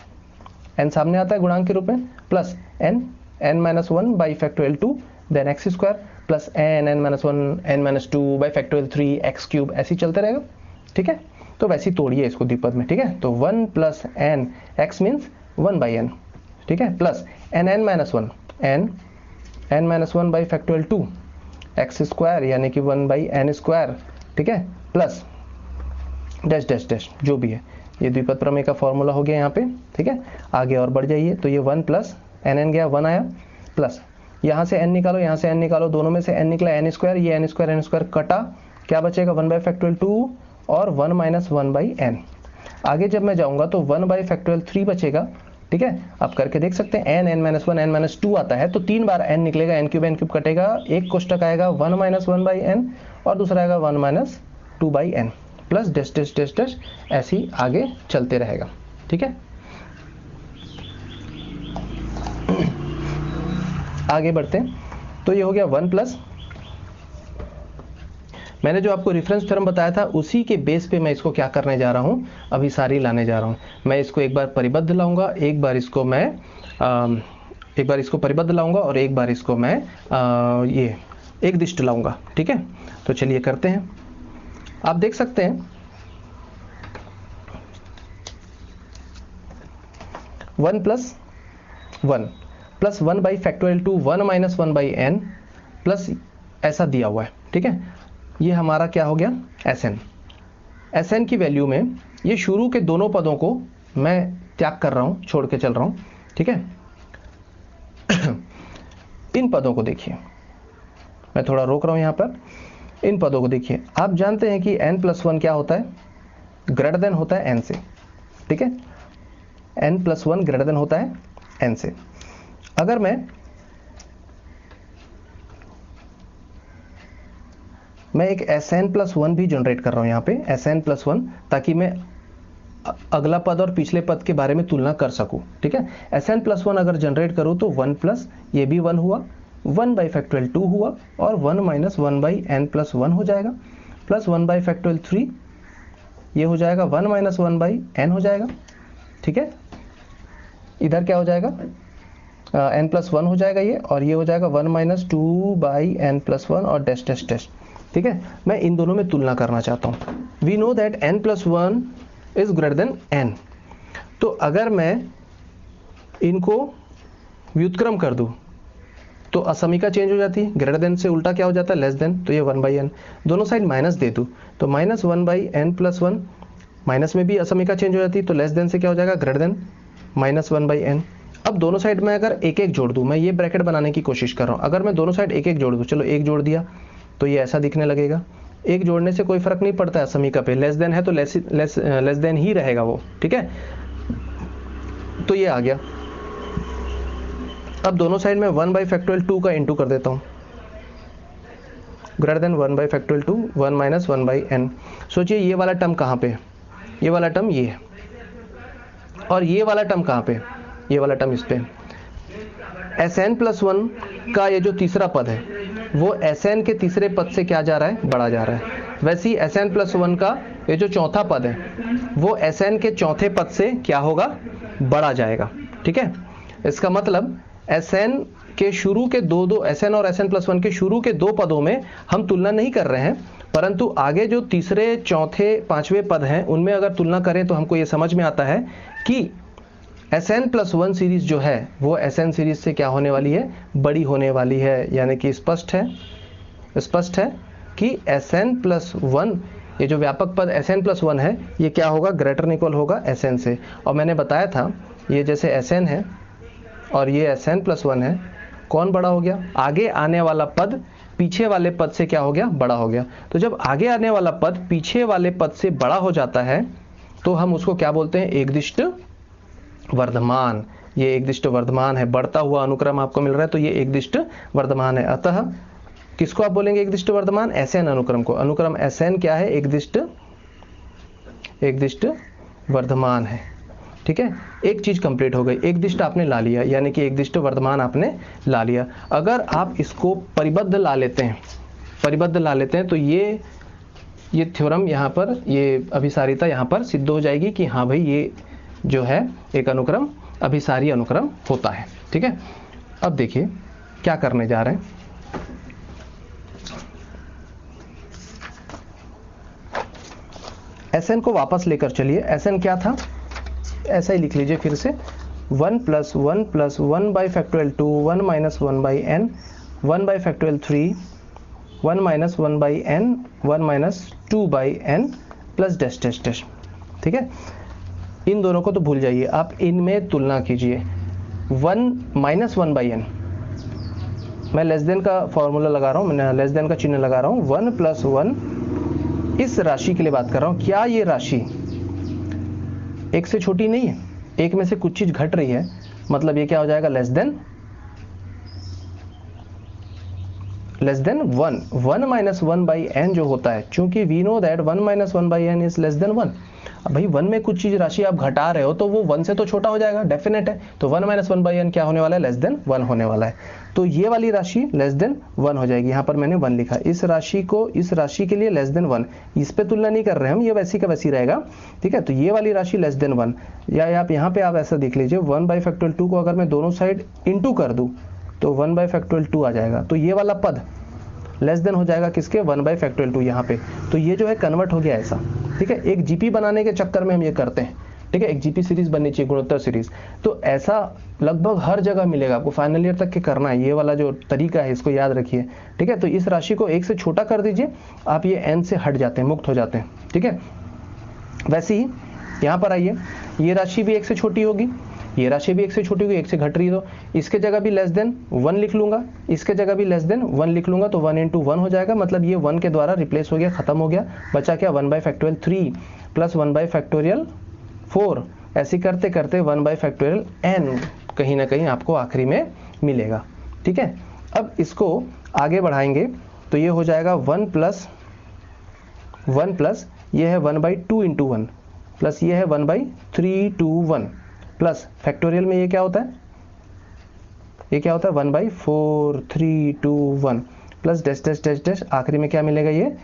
n सामने आता है गुणांक के रूप में, plus n-1/2 then x² plus n-1 x cube, ऐसे ही चलते रहेगा, ठीक है। तो वैसे ही तोड़िए इसको द्विपद में, ठीक है। तो 1 + n, x मीन्स 1/n, ठीक है, प्लस n-1 n-1/2 x² यानी कि 1/n², ठीक है, प्लस डैश डैश डैश जो भी है, ये द्विपद प्रमेय का फॉर्मूला हो गया यहाँ पे, ठीक है। आगे और बढ़ जाइए, तो ये 1 + n गया, 1 आया, प्लस यहाँ से n निकालो, यहाँ से n निकालो, दोनों में से n निकला n², ये n² कटा, क्या बचेगा 1/2 और 1 - 1/n। आगे जब मैं जाऊंगा तो 1/3 बचेगा, ठीक है। आप करके देख सकते हैं, n-1 n-2 आता है तो 3 बार n निकलेगा, n³ कटेगा, एक कोष्टक आएगा 1 - 1/n और दूसरा आएगा 1 - 2/n, plus dash dash dash dash, ऐसे ही आगे चलते रहेगा, ठीक है। आगे बढ़ते हैं, तो ये हो गया 1 प्लस, मैंने जो आपको रेफरेंस थ्योरम बताया था उसी के बेस पे मैं इसको क्या करने जा रहा हूँ, अभिसारी लाने जा रहा हूँ। मैं इसको एक बार परिबद्ध लाऊंगा, एक बार इसको परिबद्ध लाऊंगा और एक बार इसको मैं ये एकदिष्ट लाऊंगा, ठीक है। तो चलिए करते हैं। आप देख सकते हैं 1 + 1 plus 1 by factorial 2 1 minus 1 by n plus ऐसा दिया हुआ है, ठीक है। ये हमारा क्या हो गया Sn। Sn की वैल्यू में ये शुरू के दोनों पदों को मैं त्याग कर रहा हूँ, छोड़ के चल रहा हूँ, ठीक है। इन पदों को देखिए, मैं थोड़ा रोक रहा हूँ यहाँ पर। इन पदों को देखिए, आप जानते हैं कि n+1 क्या होता है, ग्रेटर देन होता है n से, ठीक है। n+1 ग्रेटर देन होता है n से। अगर मैं एक Sn+1 भी जनरेट कर रहा हूँ यहाँ पे, Sn+1, ताकि मैं अगला पद और पिछले पद के बारे में तुलना कर सकूं, ठीक है। Sn+1 अगर जनरेट करूं तो 1 प्लस ये भी 1 हुआ, 1 बाई फैक्टोरियल 2 हुआ, और 1 माइनस 1 बाई n+1 हो जाएगा, प्लस 1 बाई फैक्टोरियल 3 ये हो जाएगा 1 माइनस 1 बाई n हो जाएगा, ठीक है। इधर क्या हो जाएगा, n+1 हो जाएगा ये, और ये हो जाएगा 1 माइनस 2 बाई n+1 और डैश डैश डैश, ठीक है। मैं इन दोनों में तुलना करना चाहता हूँ। We know that n+1 is greater than n। तो अगर मैं इनको व्युत्क्रम कर दूं तो असमीका चेंज हो जाती है, ग्रेटर देन से उल्टा क्या हो जाता है, लेस देन, तो ये 1 बाई n। दोनों साइड माइनस दे दूं तो माइनस 1 बाई n+1, माइनस में भी असमीका चेंज हो जाती है, तो लेस देन से क्या हो जाएगा, greater than, minus 1 by n। अब दोनों साइड में अगर एक एक जोड़ दूं, मैं ये ब्रैकेट बनाने की कोशिश कर रहा हूं, अगर मैं दोनों साइड एक एक जोड़ दूं, चलो एक जोड़ दिया तो ये ऐसा दिखने लगेगा। एक जोड़ने से कोई फर्क नहीं पड़ता है समीका पे, लेस देन है तो लेस देन ही रहेगा वो, ठीक है। तो ये आ गया। अब दोनों साइड में 1 बाई फैक्टोरियल 2 का इंटू कर देता हूँ, greater than 1 by factorial 2 1 minus 1 by n। सोचिए ये वाला टर्म कहाँ पे है, ये वाला टर्म ये है, और ये वाला टर्म कहाँ पे, ये वाला टर्म इस पे। Sn+1 का ये जो तीसरा पद है वो Sn के तीसरे पद से क्या जा रहा है, बढ़ा जा रहा है। वैसे ही Sn+1 का ये जो चौथा पद है वो Sn के चौथे पद से क्या होगा, बढ़ा जाएगा, ठीक है। इसका मतलब Sn के शुरू के दो Sn और Sn+1 के शुरू के दो पदों में हम तुलना नहीं कर रहे हैं, परंतु आगे जो तीसरे, चौथे, पांचवें पद हैं उनमें अगर तुलना करें तो हमको ये समझ में आता है कि Sn+1 सीरीज जो है वो Sn सीरीज से क्या होने वाली है, बड़ी होने वाली है। यानी कि स्पष्ट है कि Sn+1 ये जो व्यापक पद Sn+1 है ये क्या होगा, ग्रेटर देन इक्वल होगा Sn से। और मैंने बताया था ये जैसे Sn है और ये Sn+1 है, कौन बड़ा हो गया, आगे आने वाला पद पीछे वाले पद से क्या हो गया, बड़ा हो गया। तो जब आगे आने वाला पद पीछे वाले पद से बड़ा हो जाता है तो हम उसको क्या बोलते हैं, एकदिष्ट वर्धमान। ये एकदिष्ट वर्धमान है, बढ़ता हुआ अनुक्रम आपको मिल रहा है तो ये एकदिष्ट वर्धमान है। अतः किसको आप बोलेंगे एकदिष्ट वर्धमान, Sn अनुक्रम को। अनुक्रम Sn क्या है, एकदिष्ट वर्धमान है, ठीक है। एक चीज कंप्लीट हो गई, एकदिष्ट आपने ला लिया, यानी कि एकदिष्ट वर्धमान आपने ला लिया। अगर आप इसको परिबद्ध ला लेते हैं तो ये थ्योरम यहाँ पर, ये अभिसारिता यहाँ पर सिद्ध हो जाएगी कि हाँ भाई ये जो है एक अनुक्रम अभिसारी अनुक्रम होता है, ठीक है। अब देखिए क्या करने जा रहे हैं। Sn को वापस लेकर चलिए। Sn क्या था, ऐसा ही लिख लीजिए फिर से, 1 plus 1 plus 1 by factorial 2 1 minus 1 by n 1 by factorial 3 1 minus 1 by n 1 minus 2 by n plus dash dash dash, ठीक है। इन दोनों को तो भूल जाइए, आप इनमें तुलना कीजिए। 1 माइनस 1 बाई n, मैं लेस देन का फॉर्मूला लगा रहा हूँ, मैं लेस देन का चिन्ह लगा रहा हूँ। 1 प्लस 1 इस राशि के लिए बात कर रहा हूँ। क्या ये राशि एक से छोटी नहीं है, एक में से कुछ चीज घट रही है, मतलब ये क्या हो जाएगा, less than 1 minus 1 by n जो होता है, चूंकि we know that 1 minus 1 by n is less than 1। अब भाई 1 में कुछ चीज राशि आप घटा रहे हो तो वो 1 से तो छोटा हो जाएगा, डेफिनेट है। तो 1 माइनस 1 बाई n क्या होने वाला है, लेस देन 1 होने वाला है। तो ये वाली राशि लेस देन 1 हो जाएगी। यहाँ पर मैंने 1 लिखा, इस राशि को, इस राशि के लिए लेस देन 1, इस पे तुलना नहीं कर रहे हम, ये वैसी का वैसी रहेगा, ठीक है। तो ये वाली राशि लेस देन 1, या आप यहाँ पे आप ऐसा देख लीजिए, 1 बाई फैक्टोरियल 2 को अगर मैं दोनों साइड इंटू कर दूँ तो 1 बाई फैक्टोरियल 2 आ जाएगा। तो ये वाला पद लेस देन हो जाएगा किसके, 1 बाई फैक्टोरियल 2 यहाँ पे। तो ये जो है कन्वर्ट हो गया ऐसा, ठीक है। एक जीपी बनाने के चक्कर में हम ये करते हैं, ठीक है, एक जीपी सीरीज बननी चाहिए, गुणोत्तर सीरीज। तो ऐसा लगभग हर जगह मिलेगा आपको, फाइनल ईयर तक के करना है, ये वाला जो तरीका है इसको याद रखिए। ठीक है, तो इस राशि को 1 से छोटा कर दीजिए, आप ये n से हट जाते हैं, मुक्त हो जाते हैं। ठीक है, वैसे ही यहाँ पर आइए, ये राशि भी 1 से छोटी होगी, ये राशि भी 1 से छोटी होगी, 1 से घट रही है, तो इसके जगह भी लेस देन 1 लिख लूंगा, इसके जगह भी लेस देन 1 लिख लूंगा, तो 1 × 1 हो जाएगा, मतलब ये 1 के द्वारा रिप्लेस हो गया, खत्म हो गया। बचा क्या, 1/3 प्लस 1/4, ऐसे करते करते 1/n कहीं ना कहीं आपको आखिरी में मिलेगा। ठीक है, अब इसको आगे बढ़ाएंगे तो ये हो जाएगा 1 प्लस ये है 1/2 × 1 प्लस ये है 1/3 to 1 प्लस फैक्टोरियल में ये क्या होता है, ये क्या होता है 1/4 3 2 1 plus dash dash dash dash, आखिरी में क्या मिलेगा, ये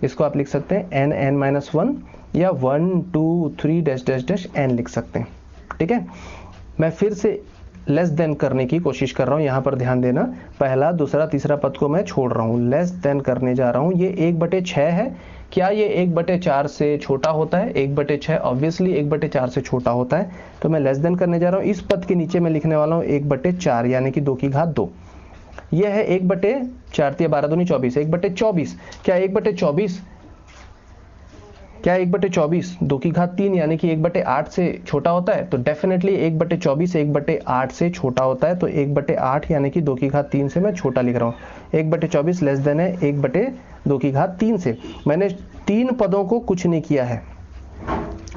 इसको आप लिख सकते हैं n(n-1) या 1 2 3 डैश डैश डैश n लिख सकते हैं। ठीक है, मैं फिर से लेस देन करने की कोशिश कर रहा हूँ, यहाँ पर ध्यान देना, पहला दूसरा तीसरा पद को मैं छोड़ रहा हूँ, लेस देन करने जा रहा हूँ। ये 1/6 है, क्या ये 1/4 से छोटा होता है? 1/6 ऑब्वियसली 1/4 से छोटा होता है, तो मैं लेस देन करने जा रहा हूँ। इस पद के नीचे मैं लिखने वाला हूँ 1/4 यानी कि 2 की घात 2। यह है 1/4 12 दूनी 24, 1/24। क्या 1/24 2 की घात 3 यानी कि 1/8 से छोटा होता है? तो डेफिनेटली 1/24 1/8 से छोटा होता है, तो 1/8 यानी कि 2 की घात 3 से मैं छोटा लिख रहा हूँ। 1/24 लेस देन है 1/2 की घात 3 से। मैंने 3 पदों को कुछ नहीं किया है,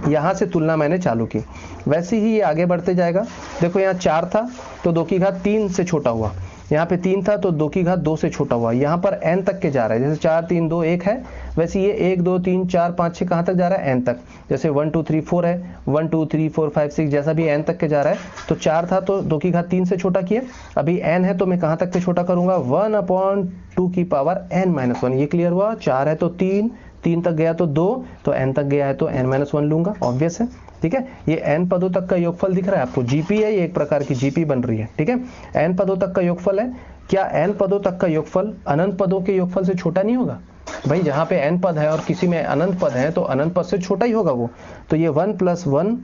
यहाँ से तुलना मैंने चालू की, वैसे ही ये आगे बढ़ते जाएगा। देखो यहाँ 4 था तो 2 की घात 3 से छोटा हुआ, यहाँ पे 3 था तो 2 की घात 2 से छोटा हुआ, यहाँ पर n तक के जा रहा है, जैसे 4 3 2 1 है, वैसे ये 1 2 3 4 5 6 कहाँ तक जा रहा है, n तक। जैसे 1 2 3 4 है, 1 2 3 4 5 6 जैसा भी n तक के जा रहा है। तो 4 था तो 2 की घात 3 से छोटा किए, अभी n है तो मैं कहाँ तक से छोटा करूंगा, 1/2 की पावर n-1। ये क्लियर हुआ। 4 है तो 3 तक गया तो 2, तो n तक गया है तो n-1 लूंगा, ऑब्वियस है। ठीक है, ये n पदों तक का योगफल दिख रहा है आपको, जीपी है, ये एक प्रकार की जीपी बन रही है। ठीक है, n पदों तक का योगफल है। क्या n पदों तक का योगफल अनंत पदों के योगफल से छोटा नहीं होगा? भाई जहाँ पे n पद है और किसी में अनंत पद है तो अनंत पद से छोटा ही होगा वो। तो ये 1 + 1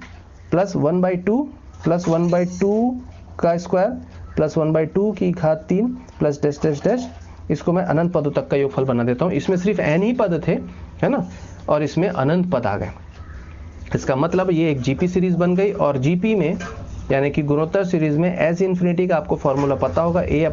प्लस 1/2 प्लस 1/2 का स्क्वायर प्लस 1/2 की घात 3 प्लस डैश डैश डैश, इसको मैं अनंत पदों तक का योगफल बना देता हूँ। इसमें सिर्फ n ही पद थे, है ना, और इसमें अनंत पद आ गए। इसका मतलब ये एक जीपी सीरीज बन गई, और जीपी में यानी कि गुणोत्तर सीरीज में एस इन्फिनिटी का आपको फॉर्मूला पता होगा, a/1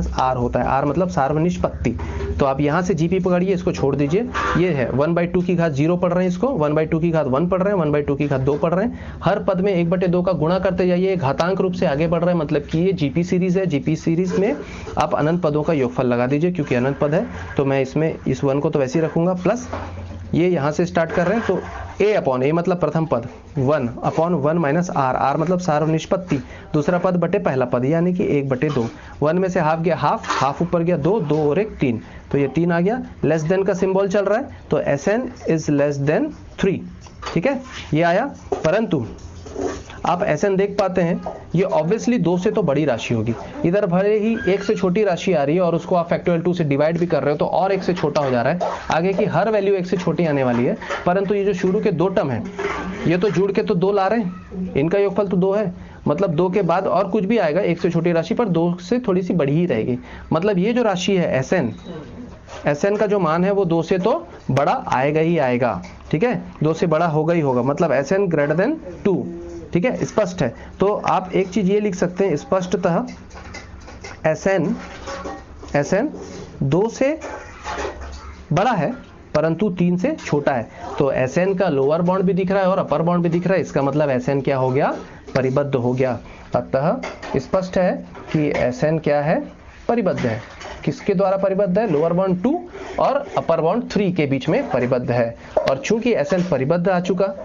- r होता है। r मतलब सार्वनिष्पत्ति। तो आप यहाँ से जीपी पकड़िए, इसको छोड़ दीजिए। ये है 1/2 की घात 0 पढ़ रहे हैं, इसको 1/2 की घात 1 पढ़ रहे हैं, 1/2 की घात 2 पढ़ रहे हैं। हर पद में 1/2 का गुणा करते जाइए, घातांक रूप से आगे बढ़ रहे हैं, मतलब कि ये जीपी सीरीज है। जीपी सीरीज में आप अनंत पदों का योगफल लगा दीजिए, क्योंकि अनंत पद है तो मैं इसमें इस 1 को तो वैसे ही रखूंगा, प्लस ये यहाँ से स्टार्ट कर रहे हैं तो a/a मतलब प्रथम पद, 1/1 - r मतलब सार्वनिष्पत्ति, दूसरा पद बटे पहला पद यानी कि 1/2। 1 में से हाफ गया, हाफ ऊपर गया 2 2 और 1 3, तो ये 3 आ गया। लेस देन का सिंबल चल रहा है तो Sn इज लेस देन 3। ठीक है, ये आया। परंतु आप Sn देख पाते हैं, ये ऑब्वियसली 2 से तो बड़ी राशि होगी। इधर भले ही 1 से छोटी राशि आ रही है और उसको आप फैक्टोरियल 2 से डिवाइड भी कर रहे हो तो और 1 से छोटा हो जा रहा है। आगे की हर वैल्यू 1 से छोटी आने वाली है, परंतु ये जो शुरू के 2 टर्म है, ये तो जुड़ के तो 2 ला रहे हैं, इनका योगफल तो 2 है, मतलब 2 के बाद और कुछ भी आएगा 1 से छोटी राशि पर 2 से थोड़ी सी बड़ी ही रहेगी। मतलब ये जो राशि है Sn का जो मान है वो 2 से तो बड़ा आएगा ही आएगा। ठीक है, 2 से बड़ा होगा ही होगा, मतलब Sn > 2। ठीक है, स्पष्ट है। तो आप एक चीज ये लिख सकते हैं स्पष्टतः, Sn 2 से बड़ा है परंतु 3 से छोटा है। तो Sn का लोअर बाउंड भी दिख रहा है और अपर बाउंड भी दिख रहा है, इसका मतलब Sn क्या हो गया, परिबद्ध हो गया। अतः स्पष्ट है कि Sn क्या है, परिबद्ध है। किसके द्वारा परिबद्ध है? लोअर बाउंड 2 और अपर बाउंड 3 के बीच में परिबद्ध है। और चूंकि Sn परिबद्ध आ चुका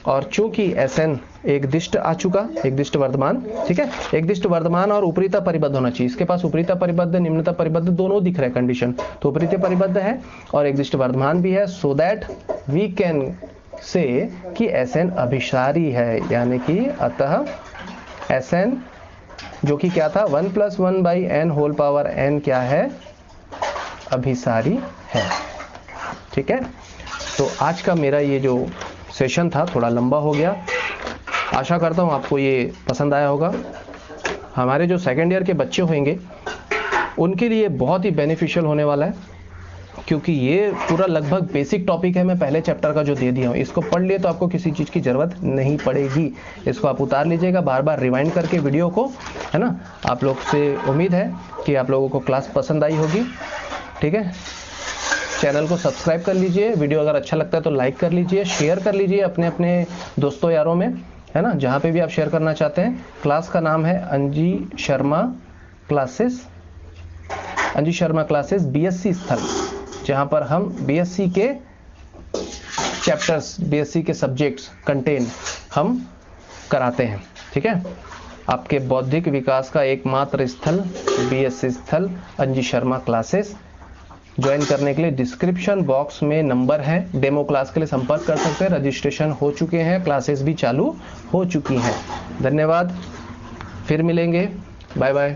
और चूंकि Sn एक दिष्ट आ चुका, एक दिष्ट वर्धमान, ठीक है, एक दिष्ट वर्धमान और उपरीता परिबद्ध होना चाहिए। इसके पास उपरीता परिबद्ध निम्नता परिबद्ध दोनों दिख रहे हैं कंडीशन, तो उपरीता परिबद्ध है और एक दिष्ट वर्धमान भी है, so that we can say कि Sn अभिसारी है, यानी कि अतः Sn जो कि क्या था 1 + 1/n क्या है, अभिसारी है। ठीक है, तो आज का मेरा ये जो सेशन था थोड़ा लंबा हो गया, आशा करता हूँ आपको ये पसंद आया होगा। हमारे जो सेकेंड ईयर के बच्चे होंगे उनके लिए बहुत ही बेनिफिशियल होने वाला है, क्योंकि ये पूरा लगभग बेसिक टॉपिक है। मैं पहले चैप्टर का जो दे दिया हूँ, इसको पढ़ लिए तो आपको किसी चीज़ की ज़रूरत नहीं पड़ेगी। इसको आप उतार लीजिएगा बार बार रिवाइंड करके वीडियो को, है ना। आप लोग से उम्मीद है कि आप लोगों को क्लास पसंद आई होगी। ठीक है, चैनल को सब्सक्राइब कर लीजिए। वीडियो अगर अच्छा लगता है तो लाइक कर लीजिए, शेयर कर लीजिए अपने अपने दोस्तों यारों में, है ना, जहाँ पे भी आप शेयर करना चाहते हैं। क्लास का नाम है अंजी शर्मा क्लासेस, अंजी शर्मा क्लासेस बीएससी स्थल, जहाँ पर हम बीएससी के चैप्टर्स, बीएससी के सब्जेक्ट्स कंटेन हम कराते हैं। ठीक है, आपके बौद्धिक विकास का एकमात्र स्थल बीएससी स्थल अंजी शर्मा क्लासेस। ज्वाइन करने के लिए डिस्क्रिप्शन बॉक्स में नंबर है, डेमो क्लास के लिए संपर्क कर सकते हैं। रजिस्ट्रेशन हो चुके हैं, क्लासेस भी चालू हो चुकी हैं। धन्यवाद, फिर मिलेंगे, बाय बाय।